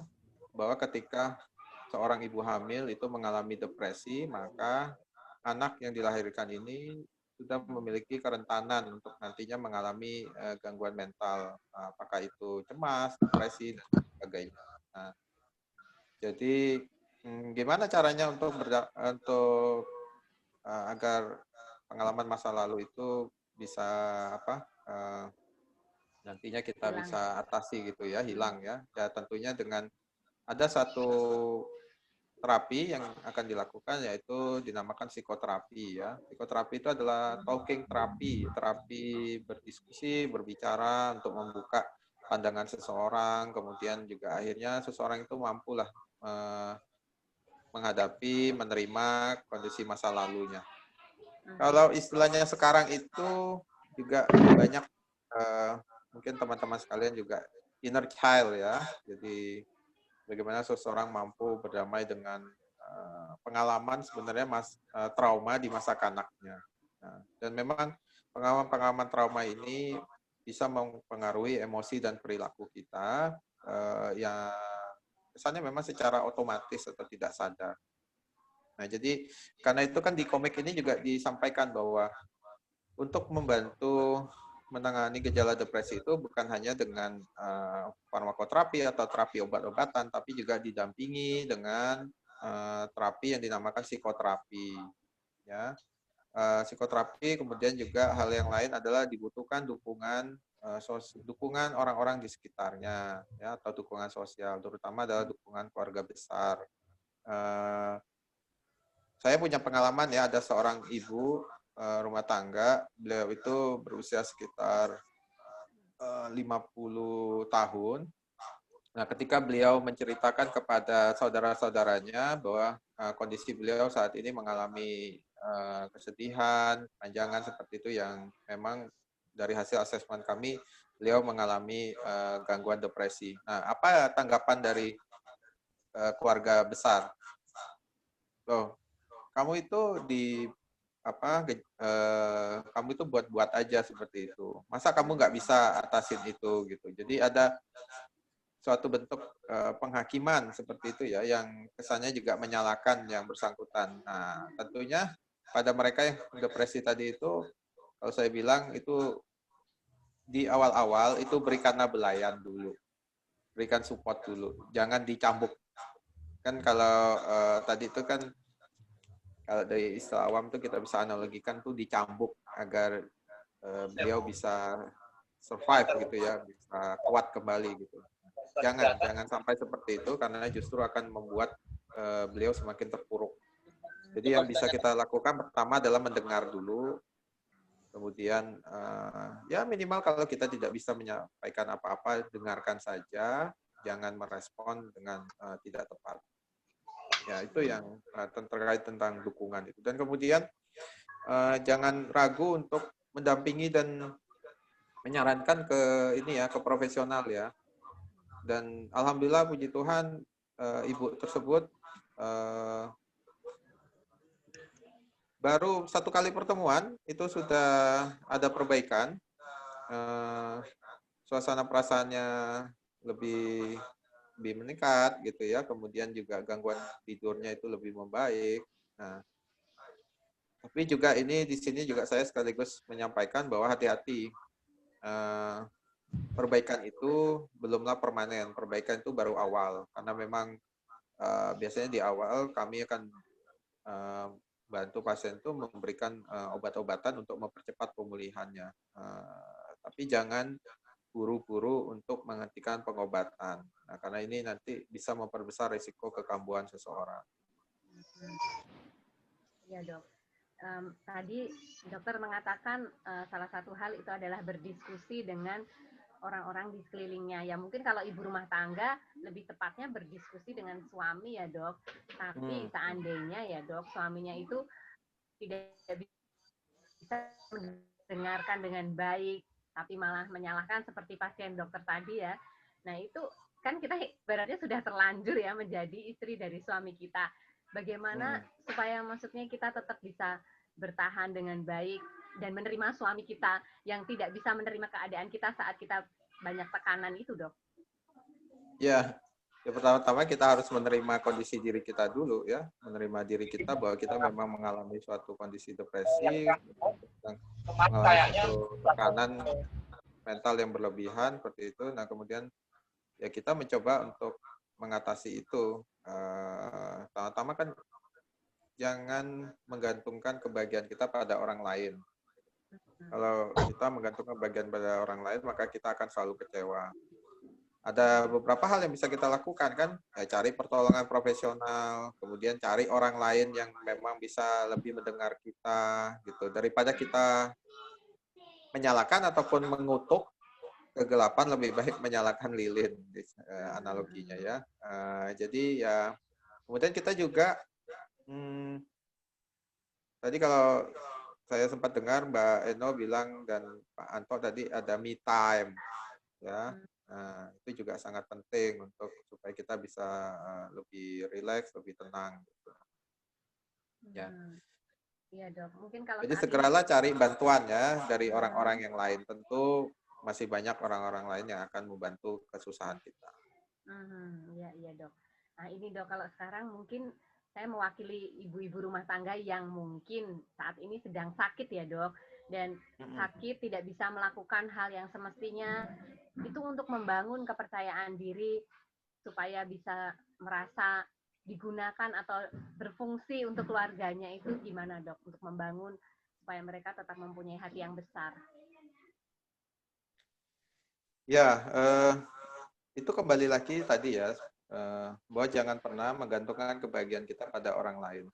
bahwa ketika seorang ibu hamil itu mengalami depresi, maka anak yang dilahirkan ini sudah memiliki kerentanan untuk nantinya mengalami gangguan mental, apakah itu cemas, depresi, dan sebagainya. Nah, jadi gimana caranya untuk agar pengalaman masa lalu itu bisa nantinya kita Hilang. bisa atasi gitu ya, hilang ya. Ya tentunya dengan ada satu terapi yang akan dilakukan yaitu dinamakan psikoterapi ya. Psikoterapi itu adalah talking terapi, terapi berdiskusi, berbicara untuk membuka pandangan seseorang, kemudian juga akhirnya seseorang itu mampulah menghadapi, menerima kondisi masa lalunya. Kalau istilahnya sekarang itu juga banyak mungkin teman-teman sekalian juga inner child ya. Jadi bagaimana seseorang mampu berdamai dengan pengalaman sebenarnya trauma di masa kanak-kanaknya. Nah, dan memang pengalaman-pengalaman trauma ini bisa mempengaruhi emosi dan perilaku kita yang kesannya memang secara otomatis atau tidak sadar. Nah, jadi karena itu kan di komik ini juga disampaikan bahwa untuk membantu menangani gejala depresi itu bukan hanya dengan farmakoterapi atau terapi obat-obatan, tapi juga didampingi dengan terapi yang dinamakan psikoterapi. Ya, psikoterapi kemudian juga hal yang lain adalah dibutuhkan dukungan orang-orang di sekitarnya, ya, atau dukungan sosial, terutama adalah dukungan keluarga besar. Saya punya pengalaman ya, ada seorang ibu rumah tangga, beliau itu berusia sekitar 50 tahun. Nah, ketika beliau menceritakan kepada saudara-saudaranya bahwa kondisi beliau saat ini mengalami kesedihan, panjangan seperti itu yang memang dari hasil asesmen kami, beliau mengalami gangguan depresi. Nah, apa tanggapan dari keluarga besar? Loh, kamu itu kamu itu buat-buat aja seperti itu. Masa kamu nggak bisa atasin itu gitu. Jadi ada suatu bentuk penghakiman seperti itu ya, yang kesannya juga menyalahkan yang bersangkutan. Nah, tentunya pada mereka yang depresi tadi itu, kalau saya bilang itu di awal-awal itu berikanlah belayan dulu, berikan support dulu, jangan dicambuk. Kan kalau tadi itu kan kalau dari istilah awam tuh kita bisa analogikan tuh dicambuk agar beliau bisa survive gitu ya, bisa kuat kembali gitu. Jangan sampai seperti itu karena justru akan membuat beliau semakin terpuruk. Jadi yang bisa kita lakukan pertama adalah mendengar dulu, kemudian ya minimal kalau kita tidak bisa menyampaikan apa-apa, dengarkan saja, jangan merespon dengan tidak tepat. Ya, itu yang terkait tentang dukungan itu. Dan kemudian jangan ragu untuk mendampingi dan menyarankan ke ini ya, ke profesional ya. Dan alhamdulillah puji Tuhan ibu tersebut baru 1 kali pertemuan itu sudah ada perbaikan. Suasana perasaannya lebih meningkat gitu ya, kemudian juga gangguan tidurnya itu lebih membaik. Nah, tapi juga ini di sini juga saya sekaligus menyampaikan bahwa hati-hati, perbaikan itu belumlah permanen, perbaikan itu baru awal, karena memang biasanya di awal kami akan bantu pasien itu memberikan obat-obatan untuk mempercepat pemulihannya. Tapi jangan buru-buru untuk menghentikan pengobatan. Nah, karena ini nanti bisa memperbesar risiko kekambuhan seseorang. Ya dok. Tadi dokter mengatakan salah satu hal itu adalah berdiskusi dengan orang-orang di sekelilingnya. Ya mungkin kalau ibu rumah tangga lebih tepatnya berdiskusi dengan suami ya dok. Tapi seandainya ya dok suaminya itu tidak bisa mendengarkan dengan baik, tapi malah menyalahkan seperti pasien dokter tadi ya. Nah itu kan kita ibaratnya sudah terlanjur ya menjadi istri dari suami kita. Bagaimana supaya maksudnya kita tetap bisa bertahan dengan baik dan menerima suami kita yang tidak bisa menerima keadaan kita saat kita banyak tekanan itu, dok? Ya, pertama-tama kita harus menerima kondisi diri kita dulu ya, menerima diri kita bahwa kita memang mengalami suatu kondisi depresi, mengalami suatu tekanan mental yang berlebihan seperti itu. Nah kemudian ya kita mencoba untuk mengatasi itu. Pertama-tama kan jangan menggantungkan kebahagiaan kita pada orang lain. Kalau kita menggantungkan bagian pada orang lain, maka kita akan selalu kecewa. Ada beberapa hal yang bisa kita lakukan kan, ya, cari pertolongan profesional, kemudian cari orang lain yang memang bisa lebih mendengar kita, gitu. Daripada kita menyalakan ataupun mengutuk kegelapan, lebih baik menyalakan lilin, analoginya ya. Jadi ya, kemudian kita juga tadi kalau saya sempat dengar Mbak Eno bilang dan Pak Anto tadi ada me time, ya. Nah, itu juga sangat penting untuk supaya kita bisa lebih rileks, lebih tenang. Gitu. Ya. Iya dok. Mungkin kalau jadi segeralah cari bantuan ya dari orang-orang yang lain. Tentu masih banyak orang-orang lain yang akan membantu kesusahan kita. Iya dok. Nah ini dok kalau sekarang mungkin saya mewakili ibu-ibu rumah tangga yang mungkin saat ini sedang sakit ya dok, dan sakit tidak bisa melakukan hal yang semestinya, itu untuk membangun kepercayaan diri supaya bisa merasa digunakan atau berfungsi untuk keluarganya itu gimana dok, untuk membangun supaya mereka tetap mempunyai hati yang besar? Ya, itu kembali lagi tadi ya, bahwa jangan pernah menggantungkan kebahagiaan kita pada orang lain.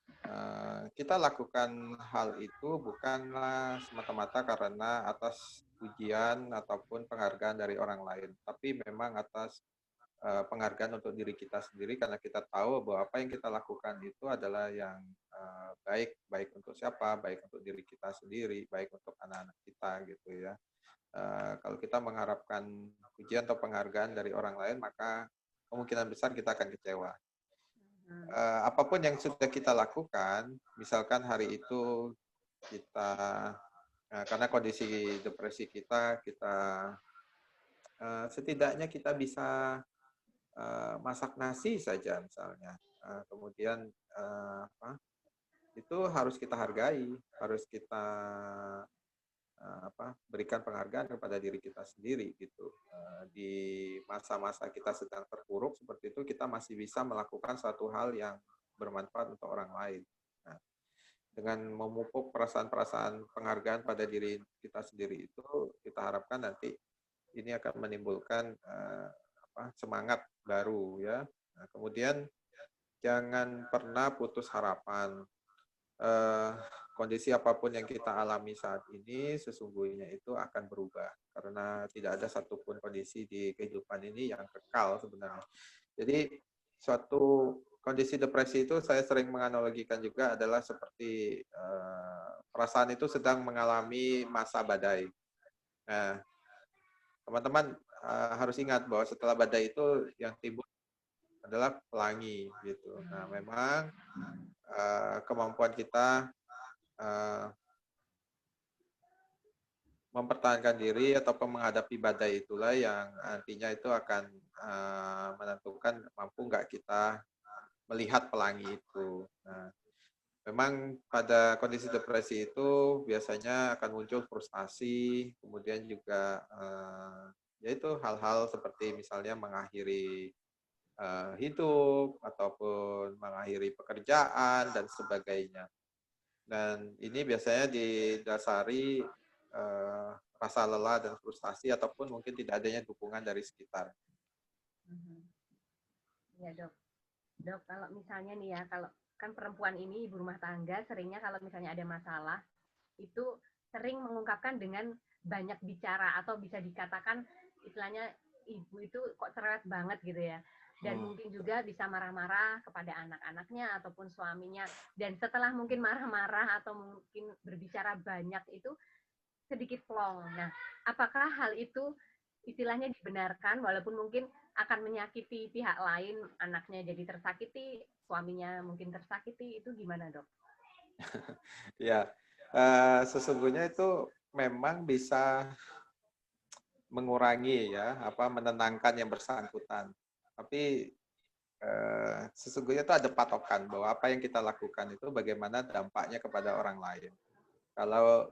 Kita lakukan hal itu bukanlah semata-mata karena atas pujian ataupun penghargaan dari orang lain, tapi memang atas penghargaan untuk diri kita sendiri, karena kita tahu bahwa apa yang kita lakukan itu adalah yang baik untuk siapa, baik untuk diri kita sendiri, baik untuk anak-anak kita gitu ya. Kalau kita mengharapkan pujian atau penghargaan dari orang lain, maka kemungkinan besar kita akan kecewa. Apapun yang sudah kita lakukan, misalkan hari itu kita karena kondisi depresi kita setidaknya kita bisa masak nasi saja misalnya, kemudian itu harus kita hargai, harus kita berikan penghargaan kepada diri kita sendiri gitu. Di masa-masa kita sedang terpuruk seperti itu, kita masih bisa melakukan suatu hal yang bermanfaat untuk orang lain. Nah, dengan memupuk perasaan-perasaan penghargaan pada diri kita sendiri itu, kita harapkan nanti ini akan menimbulkan semangat baru ya. Nah, kemudian jangan pernah putus harapan. Kondisi apapun yang kita alami saat ini sesungguhnya itu akan berubah, karena tidak ada satupun kondisi di kehidupan ini yang kekal sebenarnya. Jadi suatu kondisi depresi itu saya sering menganalogikan juga adalah seperti perasaan itu sedang mengalami masa badai. Nah, teman-teman harus ingat bahwa setelah badai itu yang timbul adalah pelangi gitu. Nah, memang kemampuan kita mempertahankan diri atau menghadapi badai itulah yang nantinya itu akan menentukan mampu nggak kita melihat pelangi itu. Nah, memang pada kondisi depresi itu biasanya akan muncul frustasi, kemudian juga yaitu hal-hal seperti misalnya mengakhiri hidup ataupun mengakhiri pekerjaan dan sebagainya. Dan ini biasanya didasari rasa lelah dan frustasi ataupun mungkin tidak adanya dukungan dari sekitar. Iya dok. Dok, kalau misalnya nih ya, kalau kan perempuan ini ibu rumah tangga, seringnya kalau misalnya ada masalah, itu sering mengungkapkan dengan banyak bicara atau bisa dikatakan istilahnya ibu itu kok cerewet banget gitu ya. Dan mungkin juga bisa marah-marah kepada anak-anaknya ataupun suaminya. Dan setelah mungkin marah-marah atau mungkin berbicara banyak itu sedikit plong. Nah, apakah hal itu istilahnya dibenarkan walaupun mungkin akan menyakiti pihak lain, anaknya jadi tersakiti, suaminya mungkin tersakiti, itu gimana dok? Ya, sesungguhnya itu memang bisa mengurangi ya, menenangkan yang bersangkutan. Tapi sesungguhnya itu ada patokan bahwa apa yang kita lakukan itu bagaimana dampaknya kepada orang lain. Kalau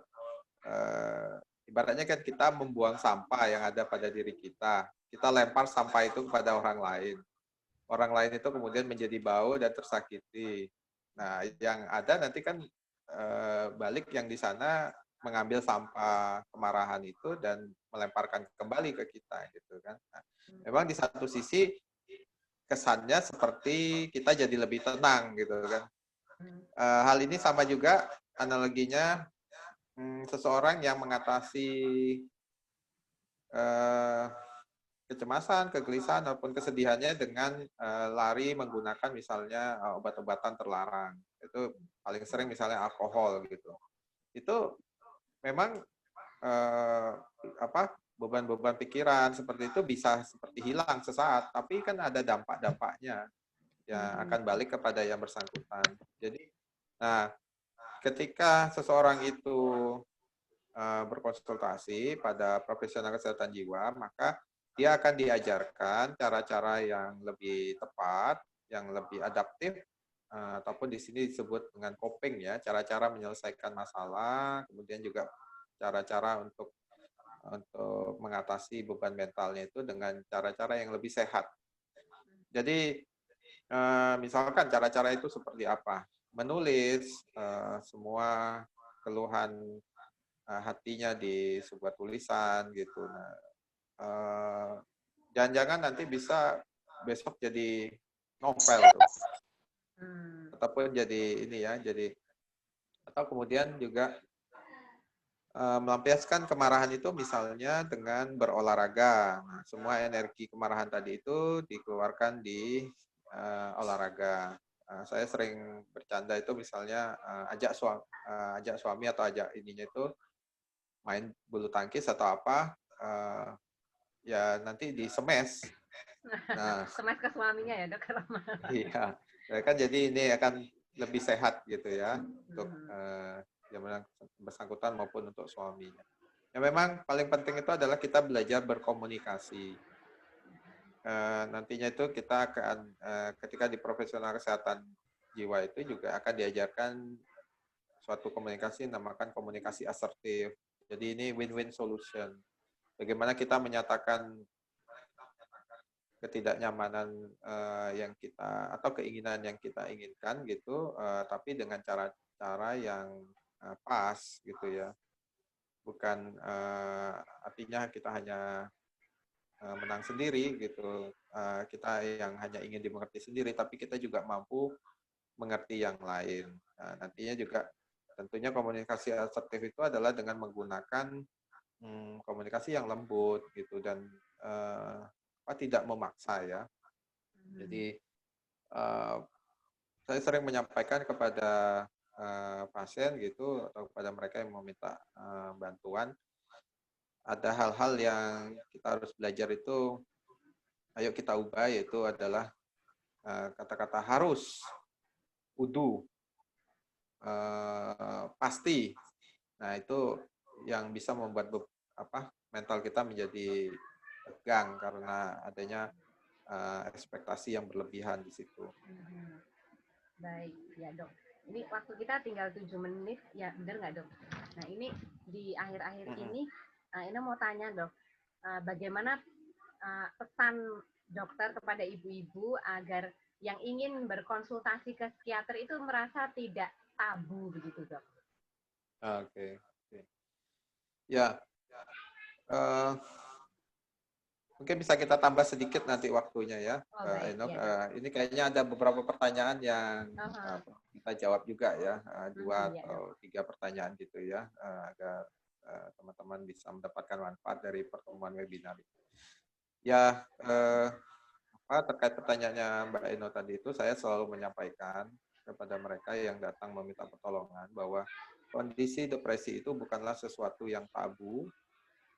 ibaratnya kan kita membuang sampah yang ada pada diri kita lempar sampah itu kepada orang lain. Orang lain itu kemudian menjadi bau dan tersakiti. Nah, yang ada nanti kan balik yang di sana mengambil sampah kemarahan itu dan melemparkan kembali ke kita gitu kan. Nah, memang di satu sisi kesannya seperti kita jadi lebih tenang gitu kan. Hal ini sama juga analoginya seseorang yang mengatasi kecemasan, kegelisahan, ataupun kesedihannya dengan lari menggunakan misalnya obat-obatan terlarang. Itu paling sering misalnya alkohol gitu. Itu memang beban-beban pikiran seperti itu bisa seperti hilang sesaat, tapi kan ada dampak-dampaknya yang akan balik kepada yang bersangkutan. Jadi, nah, ketika seseorang itu berkonsultasi pada profesional kesehatan jiwa, maka dia akan diajarkan cara-cara yang lebih tepat, yang lebih adaptif, ataupun di sini disebut dengan coping ya, cara-cara menyelesaikan masalah, kemudian juga cara-cara untuk mengatasi beban mentalnya itu dengan cara-cara yang lebih sehat. Jadi misalkan cara-cara itu seperti apa? Menulis semua keluhan hatinya di sebuah tulisan gitu. Nah, jangan-jangan nanti bisa besok jadi novel tuh. Ataupun jadi ini ya, atau kemudian juga melampiaskan kemarahan itu misalnya dengan berolahraga. Nah, semua energi kemarahan tadi itu dikeluarkan di olahraga. Saya sering bercanda itu misalnya ajak suami atau ajak ininya itu main bulu tangkis atau apa, ya nanti di smash. Nah, smash ke suaminya ya dok? iya, kan jadi ini akan lebih sehat gitu ya untuk yang bersangkutan maupun untuk suaminya. Ya memang paling penting itu adalah kita belajar berkomunikasi. Nantinya itu kita akan ketika di profesional kesehatan jiwa itu juga akan diajarkan suatu komunikasi namakan komunikasi asertif. Jadi ini win-win solution. Bagaimana kita menyatakan ketidaknyamanan yang kita atau keinginan yang kita inginkan gitu, tapi dengan cara-cara yang pas gitu ya. Bukan artinya kita hanya menang sendiri gitu. Kita yang hanya ingin dimengerti sendiri, tapi kita juga mampu mengerti yang lain. Nah, nantinya juga tentunya komunikasi asertif itu adalah dengan menggunakan komunikasi yang lembut gitu dan tidak memaksa ya. Jadi saya sering menyampaikan kepada pasien gitu atau kepada mereka yang meminta bantuan, ada hal-hal yang kita harus belajar itu, ayo kita ubah, yaitu adalah kata-kata harus, kudu, pasti. Nah itu yang bisa membuat mental kita menjadi tegang karena adanya ekspektasi yang berlebihan di situ. Baik, ya dok. Ini waktu kita tinggal 7 menit, ya benar nggak dok? Nah ini di akhir-akhir ini, Ina mau tanya dok, bagaimana pesan dokter kepada ibu-ibu agar yang ingin berkonsultasi ke psikiater itu merasa tidak tabu begitu, Dok? Oke. Ya, eh, mungkin bisa kita tambah sedikit nanti waktunya ya, Oh, baik, Enok. ya, Ini kayaknya ada beberapa pertanyaan yang kita jawab juga ya, 2 ya, atau 3 pertanyaan gitu ya, agar teman-teman bisa mendapatkan manfaat dari pertemuan webinar ini. Ya, terkait pertanyaannya Mbak Eno tadi itu, saya selalu menyampaikan kepada mereka yang datang meminta pertolongan bahwa kondisi depresi itu bukanlah sesuatu yang tabu,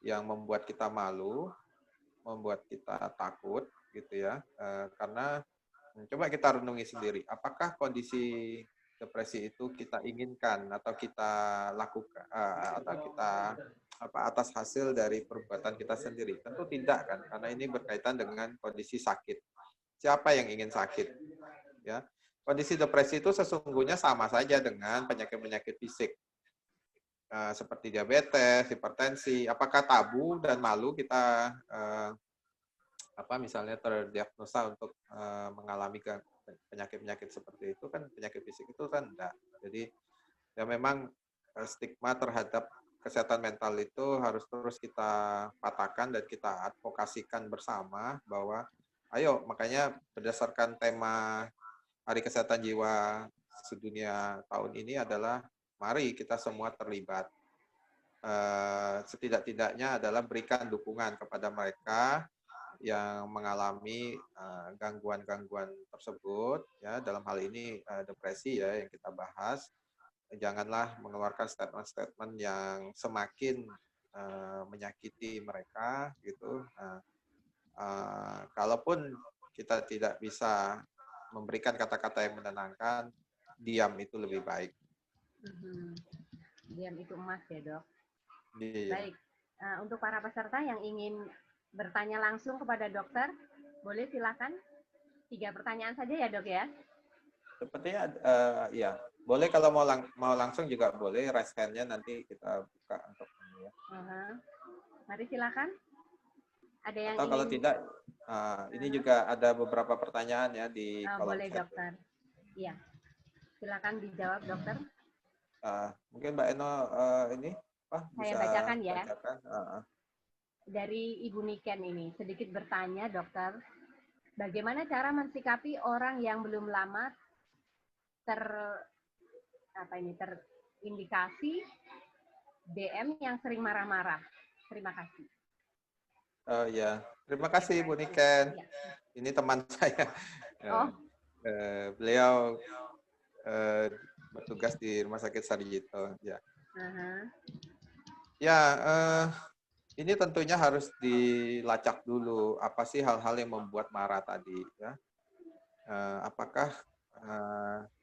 yang membuat kita malu, membuat kita takut, gitu ya. Karena coba kita renungi sendiri, apakah kondisi depresi itu kita inginkan atau kita lakukan atau kita atas hasil dari perbuatan kita sendiri? Tentu tidak kan, karena ini berkaitan dengan kondisi sakit. Siapa yang ingin sakit? Ya, kondisi depresi itu sesungguhnya sama saja dengan penyakit-penyakit fisik. Seperti diabetes, hipertensi. Apakah tabu dan malu kita misalnya terdiagnosa untuk mengalami penyakit-penyakit seperti itu? Kan penyakit fisik itu kan enggak. Jadi ya memang stigma terhadap kesehatan mental itu harus terus kita patahkan dan kita advokasikan bersama, bahwa ayo, makanya berdasarkan tema Hari Kesehatan Jiwa Sedunia tahun ini adalah mari kita semua terlibat. Setidak-tidaknya adalah berikan dukungan kepada mereka yang mengalami gangguan-gangguan tersebut, ya, dalam hal ini depresi ya yang kita bahas. Janganlah mengeluarkan statement-statement yang semakin menyakiti mereka gitu. Kalaupun kita tidak bisa memberikan kata-kata yang menenangkan, diam itu lebih baik. Diam itu emas ya, Dok. Iya. Baik, untuk para peserta yang ingin bertanya langsung kepada dokter, boleh silakan. 3 pertanyaan saja ya, Dok ya. Sepertinya ya, boleh kalau mau langsung juga boleh, raise hand-nya nanti kita buka untuk ini ya. Mari silakan. Ada yang atau ingin... kalau tidak, ini juga ada beberapa pertanyaan ya di kolom boleh, chat. dokter. Iya, silakan dijawab, dokter. Mungkin Mbak Eno ini bisa saya bacakan ya. Dari Ibu Niken ini, sedikit bertanya, dokter, bagaimana cara mensikapi orang yang belum lama terindikasi DM yang sering marah-marah? Terima kasih. Ya, terima kasih Bu Niken. Ya. Ini teman saya. Beliau bertugas di Rumah Sakit Sarjito. Ya. Ya, ini tentunya harus dilacak dulu. Apa sih hal-hal yang membuat marah tadi? Ya. Apakah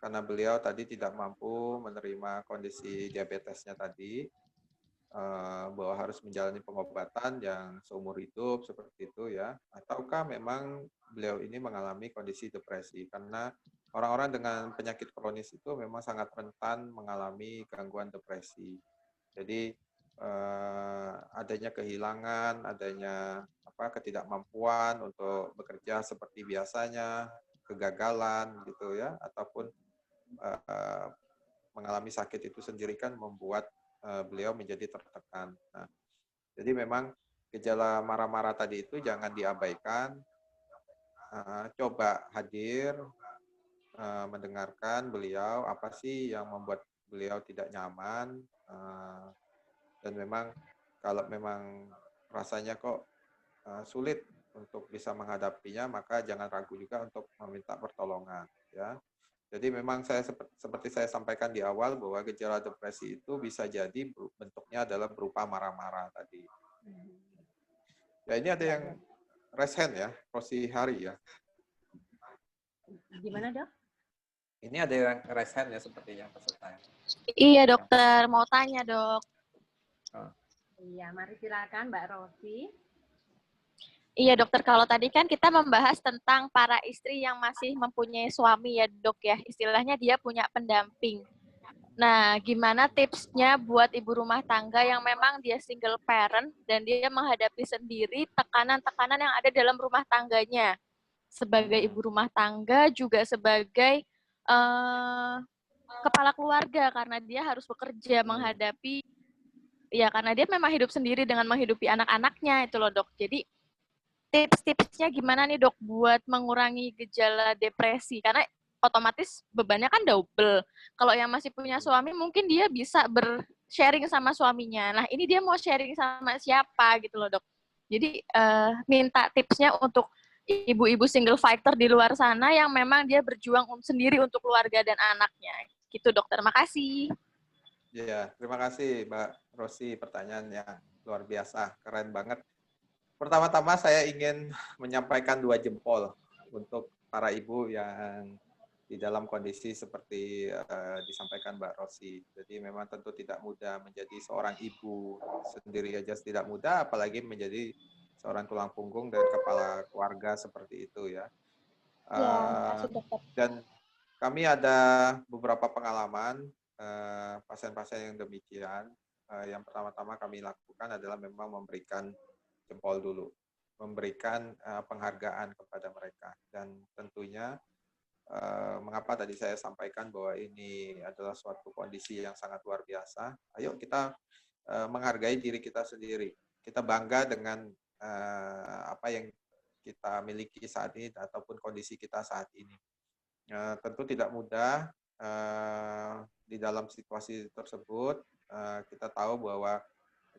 karena beliau tadi tidak mampu menerima kondisi diabetesnya tadi, bahwa harus menjalani pengobatan yang seumur hidup seperti itu ya, ataukah memang beliau ini mengalami kondisi depresi? Karena orang-orang dengan penyakit kronis itu memang sangat rentan mengalami gangguan depresi. Jadi adanya kehilangan, adanya ketidakmampuan untuk bekerja seperti biasanya, kegagalan gitu ya, ataupun mengalami sakit itu sendiri kan membuat beliau menjadi tertekan. Nah, jadi memang gejala marah-marah tadi itu jangan diabaikan. Coba hadir, mendengarkan beliau, apa sih yang membuat beliau tidak nyaman. Dan memang kalau memang rasanya kok sulit untuk bisa menghadapinya, maka jangan ragu juga untuk meminta pertolongan. Ya. Jadi memang seperti saya sampaikan di awal bahwa gejala depresi itu bisa jadi bentuknya adalah berupa marah-marah tadi. Ya, ini ada yang raise hand ya, Rosi Hari ya. Gimana, Dok? Ini ada yang raise hand ya sepertinya peserta. Iya, dokter, mau tanya, Dok. Iya, mari silakan Mbak Rosi. Iya, dokter, kalau tadi kan kita membahas tentang para istri yang masih mempunyai suami ya, Dok ya. Istilahnya dia punya pendamping. Nah, gimana tipsnya buat ibu rumah tangga yang memang dia single parent dan dia menghadapi sendiri tekanan-tekanan yang ada dalam rumah tangganya? Sebagai ibu rumah tangga juga sebagai kepala keluarga karena dia harus bekerja menghadapi ya karena dia memang hidup sendiri dengan menghidupi anak-anaknya itu loh dok. Jadi tips-tipsnya gimana nih dok buat mengurangi gejala depresi karena otomatis bebannya kan double. Kalau yang masih punya suami mungkin dia bisa sharing sama suaminya. Nah ini dia mau sharing sama siapa gitu loh dok. Jadi minta tipsnya untuk ibu-ibu single fighter di luar sana yang memang dia berjuang sendiri untuk keluarga dan anaknya. Gitu dokter, makasih. Ya, terima kasih Mbak Rosi, pertanyaan yang luar biasa, keren banget. Pertama-tama saya ingin menyampaikan 2 jempol untuk para ibu yang di dalam kondisi seperti disampaikan Mbak Rosi. Jadi memang tentu tidak mudah menjadi seorang ibu sendiri aja tidak mudah, apalagi menjadi seorang tulang punggung dan kepala keluarga seperti itu ya. Dan kami ada beberapa pengalaman pasien-pasien yang demikian. Yang pertama-tama kami lakukan adalah memang memberikan jempol dulu, memberikan penghargaan kepada mereka. Dan tentunya mengapa tadi saya sampaikan bahwa ini adalah suatu kondisi yang sangat luar biasa. Ayo kita menghargai diri kita sendiri. Kita bangga dengan apa yang kita miliki saat ini ataupun kondisi kita saat ini. Tentu tidak mudah di dalam situasi tersebut. Kita tahu bahwa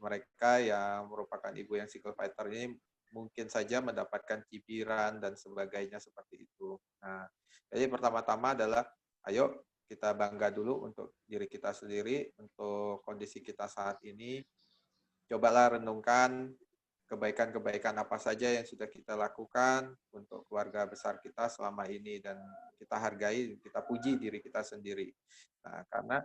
mereka yang merupakan ibu yang single fighter ini mungkin saja mendapatkan cibiran dan sebagainya seperti itu. Nah, jadi pertama-tama adalah ayo kita bangga dulu untuk diri kita sendiri, untuk kondisi kita saat ini. Cobalah renungkan kebaikan-kebaikan apa saja yang sudah kita lakukan untuk keluarga besar kita selama ini dan kita hargai, kita puji diri kita sendiri. Nah, karena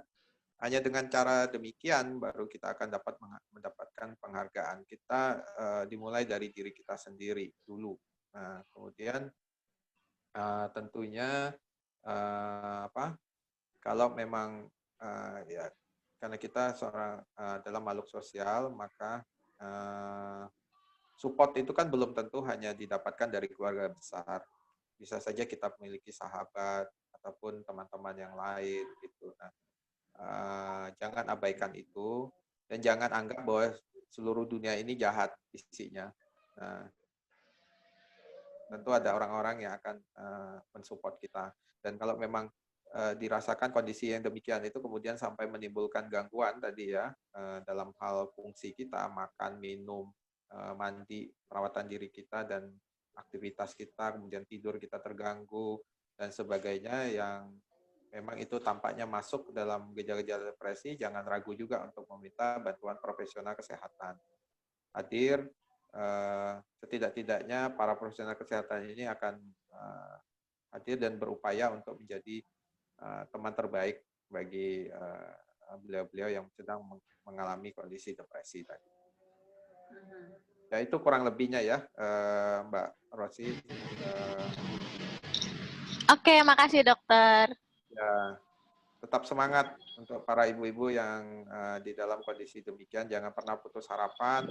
hanya dengan cara demikian baru kita akan dapat mendapatkan penghargaan. Kita dimulai dari diri kita sendiri dulu. Nah, kemudian tentunya kalau memang ya karena kita seorang dalam makhluk sosial, maka support itu kan belum tentu hanya didapatkan dari keluarga besar. Bisa saja kita memiliki sahabat ataupun teman-teman yang lain gitu. Nah, jangan abaikan itu dan jangan anggap bahwa seluruh dunia ini jahat isinya. Nah, tentu ada orang-orang yang akan mensupport kita. Dan kalau memang dirasakan kondisi yang demikian itu kemudian sampai menimbulkan gangguan tadi ya dalam hal fungsi kita, makan, minum, mandi, perawatan diri kita dan aktivitas kita, kemudian tidur kita terganggu dan sebagainya yang memang itu tampaknya masuk dalam gejala-gejala depresi, jangan ragu juga untuk meminta bantuan profesional kesehatan. Hadir, setidak-tidaknya para profesional kesehatan ini akan hadir dan berupaya untuk menjadi teman terbaik bagi beliau-beliau yang sedang mengalami kondisi depresi tadi. Ya itu kurang lebihnya ya, Mbak Rosi. Oke, makasih dokter. Ya, tetap semangat untuk para ibu-ibu yang di dalam kondisi demikian. Jangan pernah putus harapan.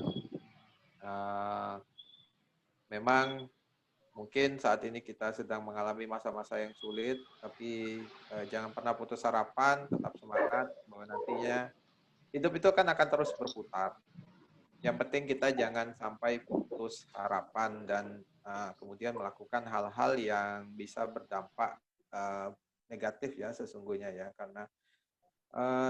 Memang mungkin saat ini kita sedang mengalami masa-masa yang sulit, tapi jangan pernah putus harapan, tetap semangat bahwa nantinya hidup itu kan akan terus berputar. Yang penting kita jangan sampai putus harapan dan kemudian melakukan hal-hal yang bisa berdampak negatif ya sesungguhnya ya, karena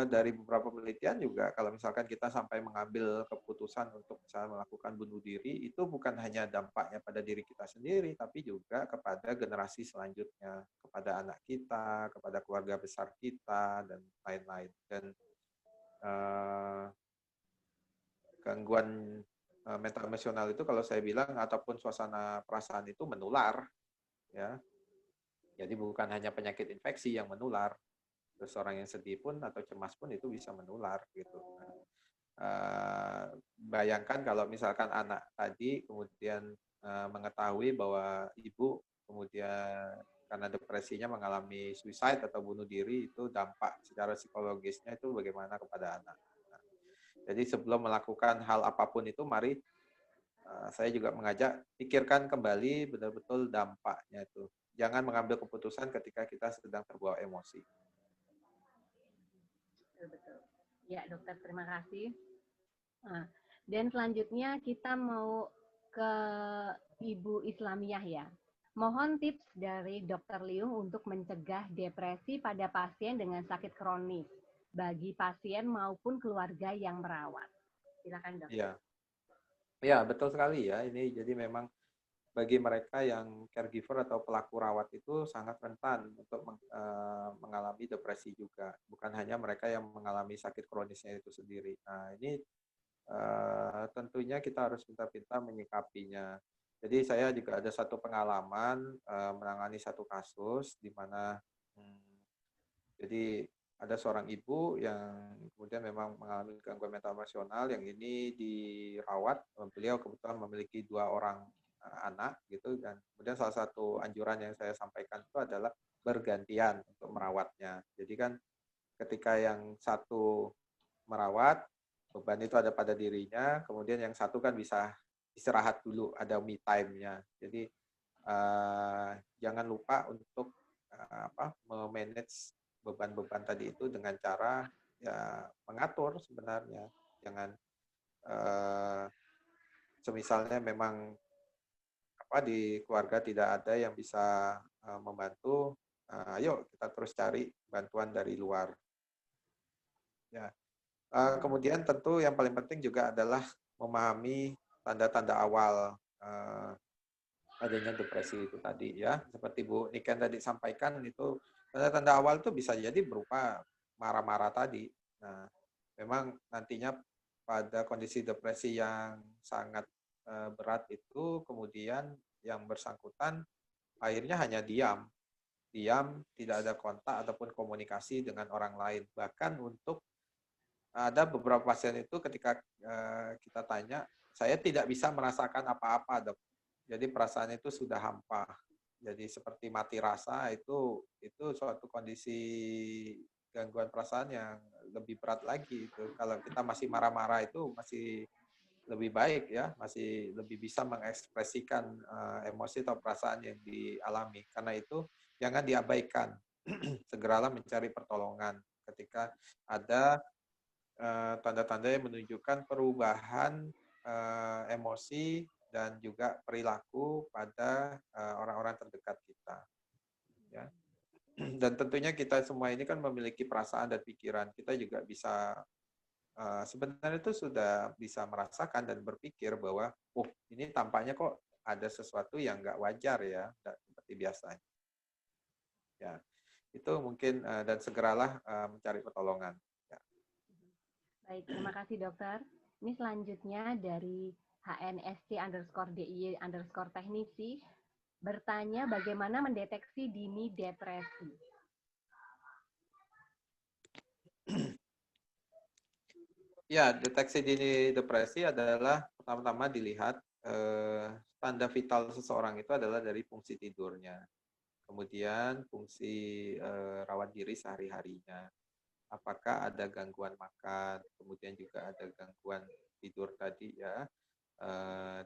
dari beberapa penelitian juga kalau misalkan kita sampai mengambil keputusan untuk misalnya melakukan bunuh diri, itu bukan hanya dampaknya pada diri kita sendiri, tapi juga kepada generasi selanjutnya, kepada anak kita, kepada keluarga besar kita, dan lain-lain. Dan gangguan mental emosional itu kalau saya bilang ataupun suasana perasaan itu menular, ya. Jadi bukan hanya penyakit infeksi yang menular. Terus orang yang sedih pun atau cemas pun itu bisa menular gitu. Nah, bayangkan kalau misalkan anak tadi kemudian mengetahui bahwa ibu kemudian karena depresinya mengalami suicide atau bunuh diri, itu dampak secara psikologisnya itu bagaimana kepada anak. Nah, jadi sebelum melakukan hal apapun itu, mari saya juga mengajak pikirkan kembali betul-betul dampaknya itu. Jangan mengambil keputusan ketika kita sedang terbawa emosi. Betul. Ya, dokter, terima kasih. Nah, dan selanjutnya kita mau ke Ibu Islamiah ya. Mohon tips dari Dokter Liung untuk mencegah depresi pada pasien dengan sakit kronis bagi pasien maupun keluarga yang merawat. Silakan, Dok. Ya, ya betul sekali ya. Ini jadi memang bagi mereka yang caregiver atau pelaku rawat itu sangat rentan untuk mengalami depresi juga. Bukan hanya mereka yang mengalami sakit kronisnya itu sendiri. Nah, ini tentunya kita harus pintar-pintar menyikapinya. Jadi saya juga ada satu pengalaman menangani satu kasus di mana jadi ada seorang ibu yang kemudian memang mengalami gangguan mental emosional yang ini dirawat. Beliau kebetulan memiliki 2 orang anak gitu, dan kemudian salah satu anjuran yang saya sampaikan itu adalah bergantian untuk merawatnya. Jadi kan ketika yang satu merawat, beban itu ada pada dirinya, kemudian yang satu kan bisa istirahat dulu, ada me time-nya. Jadi jangan lupa untuk memanage beban-beban tadi itu dengan cara ya mengatur sebenarnya. Jangan semisalnya memang di keluarga tidak ada yang bisa membantu, ayo kita terus cari bantuan dari luar. Ya. Kemudian tentu yang paling penting juga adalah memahami tanda-tanda awal adanya depresi itu tadi ya. Seperti Bu Niken tadi sampaikan, itu tanda-tanda awal itu bisa jadi berupa marah-marah tadi. Nah, memang nantinya pada kondisi depresi yang sangat berat itu kemudian yang bersangkutan akhirnya hanya diam, tidak ada kontak ataupun komunikasi dengan orang lain. Bahkan untuk ada beberapa pasien itu ketika kita tanya, saya tidak bisa merasakan apa-apa, Dok. Jadi perasaan itu sudah hampa. Jadi seperti mati rasa, itu suatu kondisi gangguan perasaan yang lebih berat lagi itu. Kalau kita masih marah-marah itu masih lebih baik ya, masih lebih bisa mengekspresikan emosi atau perasaan yang dialami. Karena itu jangan diabaikan. Segeralah mencari pertolongan ketika ada tanda-tanda yang menunjukkan perubahan emosi dan juga perilaku pada orang-orang terdekat kita. Ya. Dan tentunya kita semua ini kan memiliki perasaan dan pikiran. Kita juga bisa sebenarnya itu sudah bisa merasakan dan berpikir bahwa, ini tampaknya kok ada sesuatu yang nggak wajar ya, nggak seperti biasanya. Ya, itu mungkin dan segeralah mencari pertolongan. Ya. Baik, terima kasih dokter. Ini selanjutnya dari HNSC_DIY_teknisi bertanya bagaimana mendeteksi dini depresi. Ya, deteksi dini depresi adalah pertama-tama dilihat tanda vital seseorang itu adalah dari fungsi tidurnya. Kemudian fungsi rawat diri sehari-harinya. Apakah ada gangguan makan, kemudian juga ada gangguan tidur tadi ya,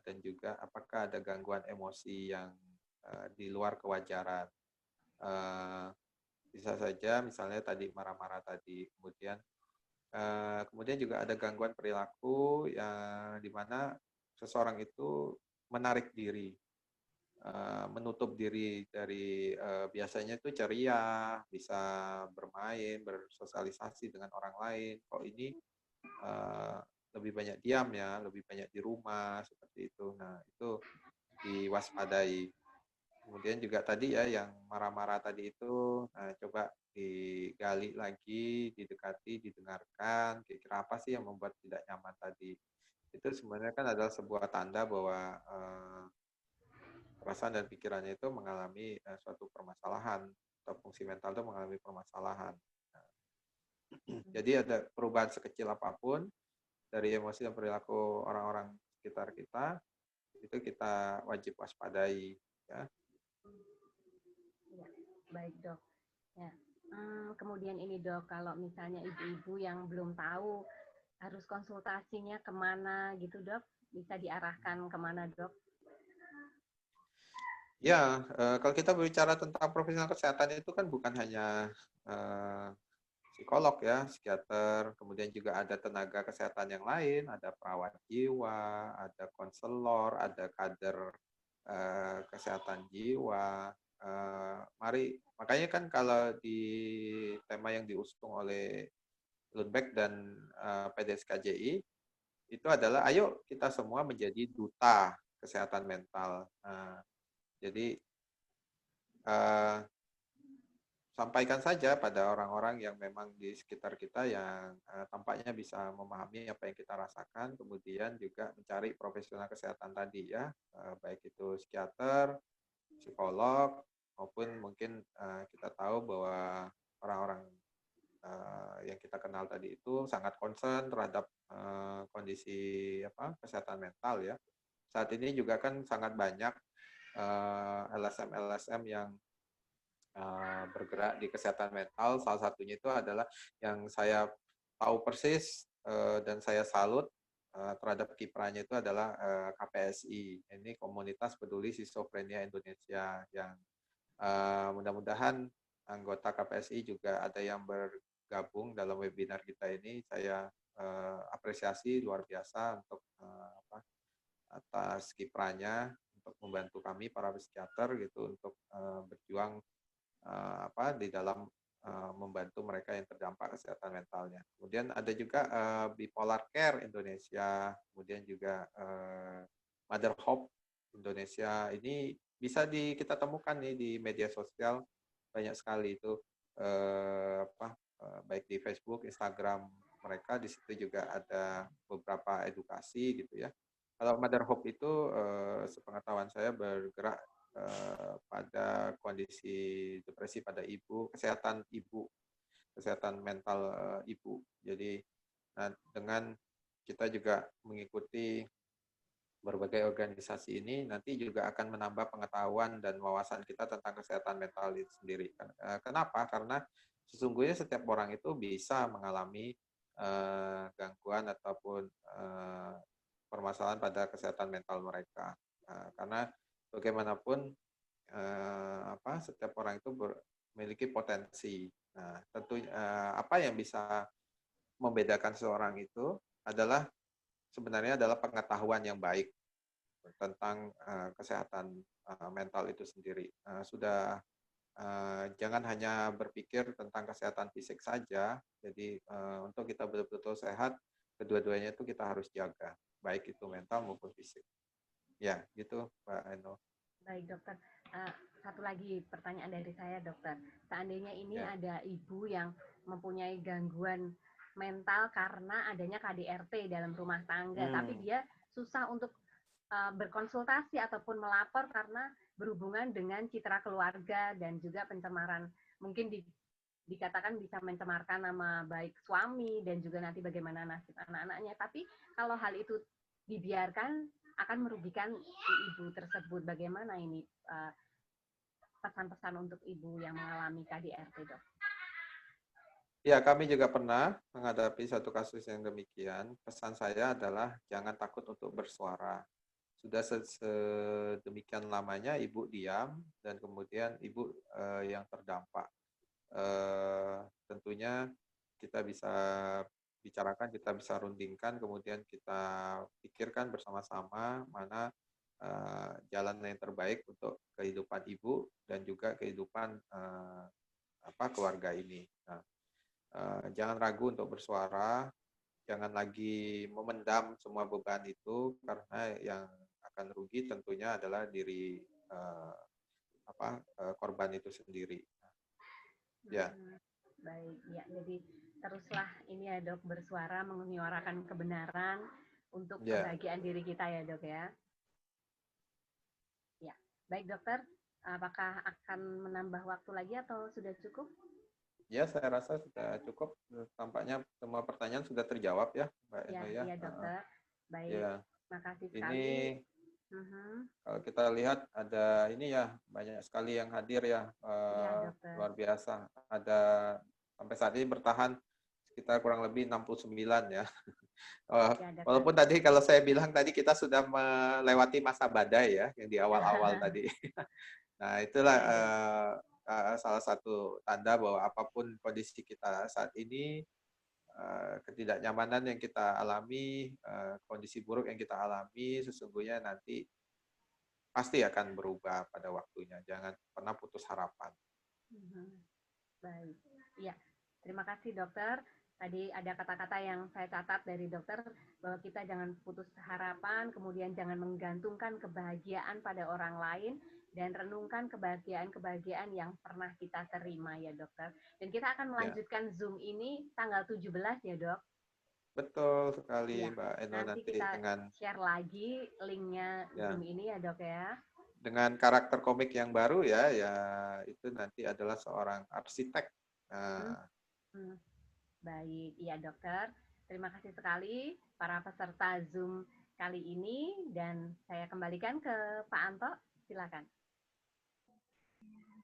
dan juga apakah ada gangguan emosi yang di luar kewajaran. Bisa saja misalnya tadi marah-marah tadi, kemudian juga ada gangguan perilaku yang di mana seseorang itu menarik diri, menutup diri dari biasanya itu ceria, bisa bermain, bersosialisasi dengan orang lain. Kok ini lebih banyak diam ya, lebih banyak di rumah seperti itu. Nah, itu diwaspadai. Kemudian juga tadi ya yang marah-marah tadi itu, coba digali lagi, didekati, didengarkan, kira-kira apa sih yang membuat tidak nyaman tadi. Itu sebenarnya kan adalah sebuah tanda bahwa perasaan dan pikirannya itu mengalami suatu permasalahan, atau fungsi mental itu mengalami permasalahan. Nah, jadi ada perubahan sekecil apapun dari emosi dan perilaku orang-orang sekitar kita, itu kita wajib waspadai. Ya. Ya, baik dok. Ya. Kemudian ini dok, kalau misalnya ibu-ibu yang belum tahu harus konsultasinya kemana gitu dok, bisa diarahkan kemana dok? Ya, kalau kita berbicara tentang profesional kesehatan itu kan bukan hanya psikolog ya, psikiater, kemudian juga ada tenaga kesehatan yang lain, ada perawat jiwa, ada konselor, ada kader kesehatan jiwa. Mari, makanya kan kalau di tema yang diusung oleh Lundbeck dan PDSKJI itu adalah ayo kita semua menjadi duta kesehatan mental. Jadi sampaikan saja pada orang-orang yang memang di sekitar kita yang tampaknya bisa memahami apa yang kita rasakan, kemudian juga mencari profesional kesehatan tadi ya, baik itu psikiater, psikolog, maupun mungkin kita tahu bahwa orang-orang yang kita kenal tadi itu sangat concern terhadap kondisi kesehatan mental ya. Saat ini juga kan sangat banyak LSM yang bergerak di kesehatan mental. Salah satunya itu adalah yang saya tahu persis dan saya salut terhadap kiprahnya itu adalah KPSI. Ini Komunitas Peduli Skizofrenia Indonesia, yang mudah-mudahan anggota KPSI juga ada yang bergabung dalam webinar kita ini. Saya apresiasi luar biasa untuk atas kiprahnya untuk membantu kami para psikiater gitu untuk berjuang di dalam membantu mereka yang terdampak kesehatan mentalnya. Kemudian ada juga Bipolar Care Indonesia, kemudian juga Mother Hope Indonesia. Ini bisa kita temukan nih di media sosial, banyak sekali itu baik di Facebook, Instagram mereka. Di situ juga ada beberapa edukasi gitu ya. Kalau Mother Hope itu sepengetahuan saya bergerak pada kondisi depresi pada ibu, kesehatan mental ibu. Jadi dengan kita juga mengikuti berbagai organisasi ini, nanti juga akan menambah pengetahuan dan wawasan kita tentang kesehatan mental itu sendiri. Kenapa? Karena sesungguhnya setiap orang itu bisa mengalami gangguan ataupun permasalahan pada kesehatan mental mereka. Karena bagaimanapun setiap orang itu memiliki potensi. Nah, tentu apa yang bisa membedakan seorang itu adalah sebenarnya adalah pengetahuan yang baik tentang kesehatan mental itu sendiri. Jangan hanya berpikir tentang kesehatan fisik saja. Jadi untuk kita betul-betul sehat, kedua-duanya itu kita harus jaga, baik itu mental maupun fisik. Ya, gitu Mbak Eno. Baik dokter, satu lagi pertanyaan dari saya dokter. Seandainya ini ada ibu yang mempunyai gangguan mental karena adanya KDRT dalam rumah tangga, tapi dia susah untuk berkonsultasi ataupun melapor karena berhubungan dengan citra keluarga dan juga pencemaran, mungkin dikatakan bisa mencemarkan nama baik suami dan juga nanti bagaimana nasib anak-anaknya. Tapi kalau hal itu dibiarkan akan merugikan si ibu tersebut. Bagaimana ini pesan-pesan untuk ibu yang mengalami KDRT, dok? Ya, kami juga pernah menghadapi satu kasus yang demikian. Pesan saya adalah jangan takut untuk bersuara. Sudah sedemikian lamanya ibu diam dan kemudian ibu yang terdampak. Tentunya kita bisa bicarakan, kita bisa rundingkan, kemudian kita pikirkan bersama-sama mana jalan yang terbaik untuk kehidupan ibu dan juga kehidupan keluarga ini. Nah, jangan ragu untuk bersuara, jangan lagi memendam semua beban itu, karena yang akan rugi tentunya adalah diri korban itu sendiri. Ya. Baik, ya. Jadi teruslah ini ya dok, bersuara, menyuarakan kebenaran untuk kebahagiaan diri kita ya dok ya. Ya, baik dokter. Apakah akan menambah waktu lagi atau sudah cukup? Ya, saya rasa sudah cukup. Tampaknya semua pertanyaan sudah terjawab ya, Mbak Eno ya. Iya dokter. Baik. Ya. Makasih sekali. Ini kalau kita lihat ada ini ya, banyak sekali yang hadir ya, luar biasa. Ada sampai saat ini bertahan sekitar kurang lebih 69 ya. Walaupun tadi kalau saya bilang tadi kita sudah melewati masa badai ya, yang di awal-awal tadi. Nah itulah salah satu tanda bahwa apapun kondisi kita saat ini, ketidaknyamanan yang kita alami, kondisi buruk yang kita alami, sesungguhnya nanti pasti akan berubah pada waktunya. Jangan pernah putus harapan. Baik, iya. Terima kasih dokter. Tadi ada kata-kata yang saya catat dari dokter bahwa kita jangan putus harapan, kemudian jangan menggantungkan kebahagiaan pada orang lain, dan renungkan kebahagiaan-kebahagiaan yang pernah kita terima ya dokter. Dan kita akan melanjutkan Zoom ini tanggal 17 ya dok? Betul sekali ya. Mbak Eno, Nanti nanti kita dengan share lagi linknya Zoom ini ya dok ya. Dengan karakter komik yang baru ya itu nanti adalah seorang arsitek. Baik, iya dokter. Terima kasih sekali para peserta Zoom kali ini dan saya kembalikan ke Pak Anto. Silakan.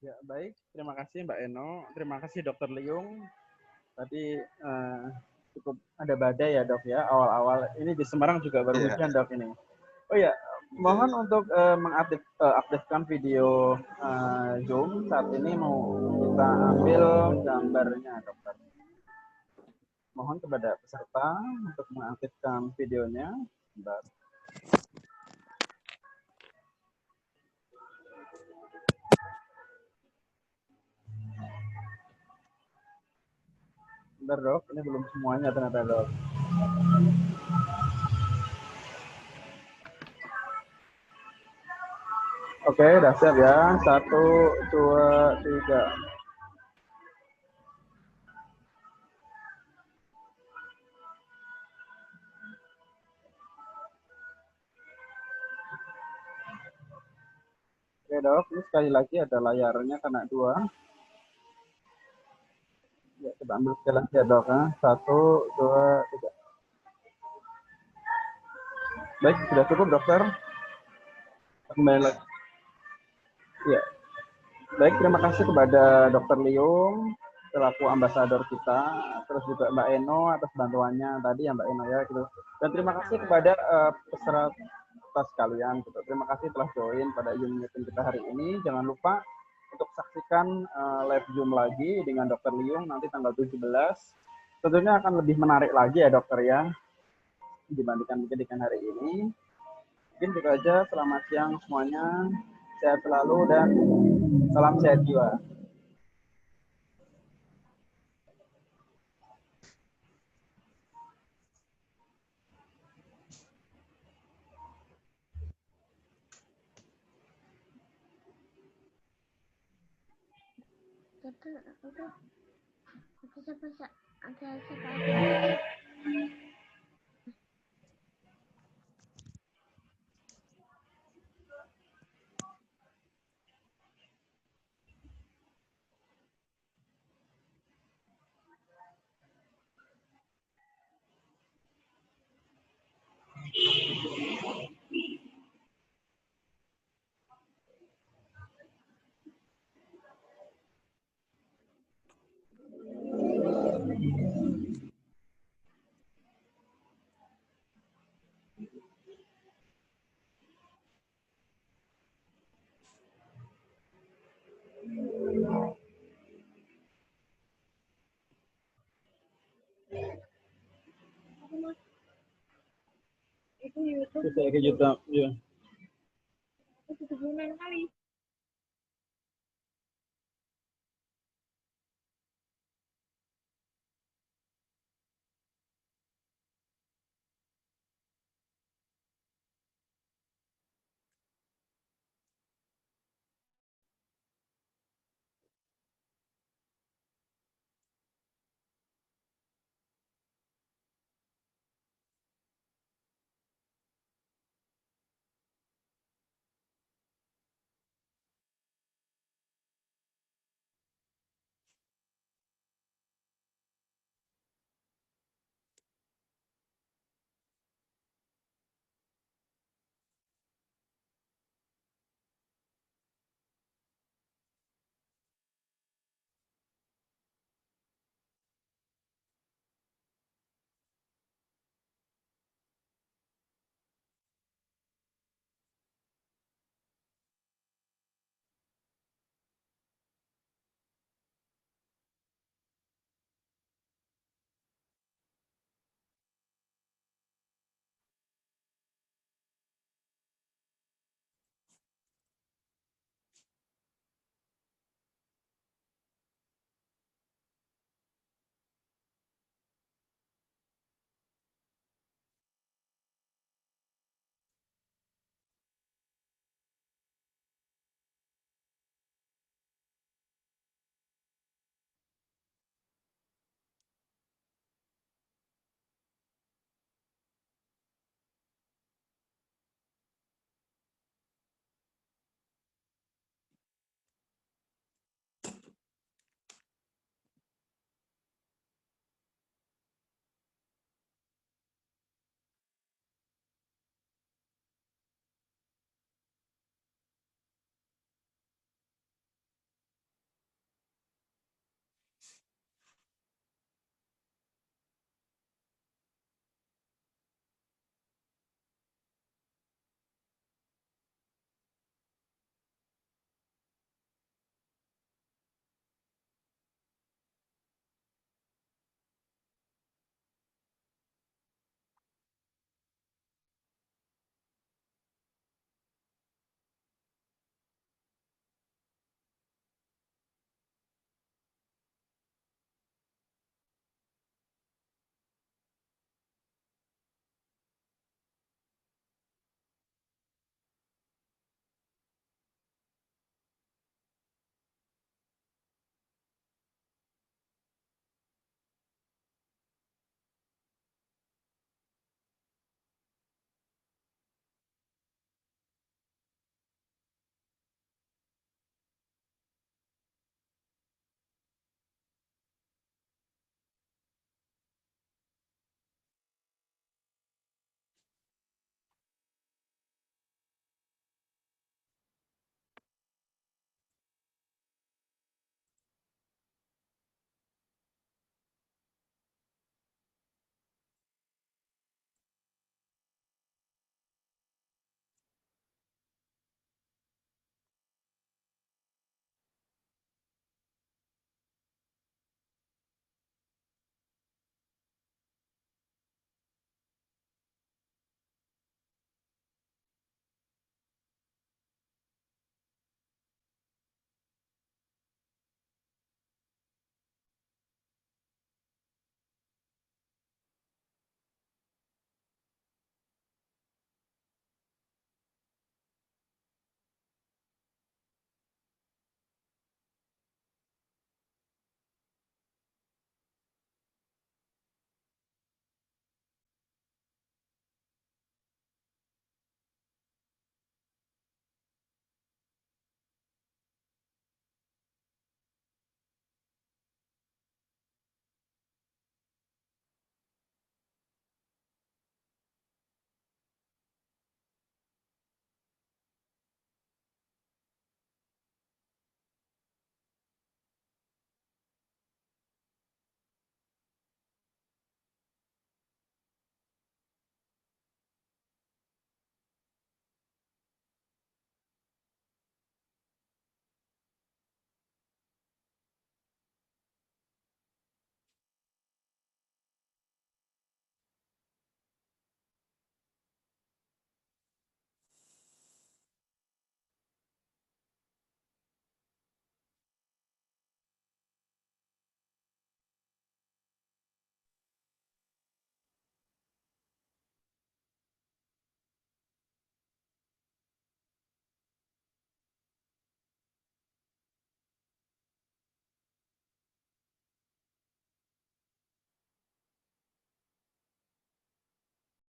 Ya, baik. Terima kasih Mbak Eno. Terima kasih Dokter Liung. Tadi cukup ada badai ya dok ya awal-awal. Ini di Semarang juga baru hujan dok ini. Oh ya, mohon untuk mengaktifkan video Zoom saat ini mau kita ambil gambarnya dokter. Mohon kepada peserta untuk mengaktifkan videonya. Bentar. Bentar dok, ini belum semuanya ternyata dok. Oke, udah siap ya. 1, 2, 3. Oke dok, ini sekali lagi ada layarnya kena 2. Ya, coba ambil sekali lagi ya dok. 1, 2, 3. Baik, sudah cukup dokter. Kembali lagi. Ya. Baik, terima kasih kepada Dokter Liung selaku ambasador kita, terus juga Mbak Eno atas bantuannya tadi ya Mbak Eno ya gitu. Dan terima kasih kepada peserta sekalian gitu. Terima kasih telah join pada Zoom meeting kita hari ini. Jangan lupa untuk saksikan live Zoom lagi dengan Dokter Liung nanti tanggal 17. Tentunya akan lebih menarik lagi ya dokter ya dibandingkan mungkin dengan hari ini. Mungkin itu aja. Selamat siang semuanya. Sehat selalu dan salam sehat jiwa. Itu YouTube. Ya.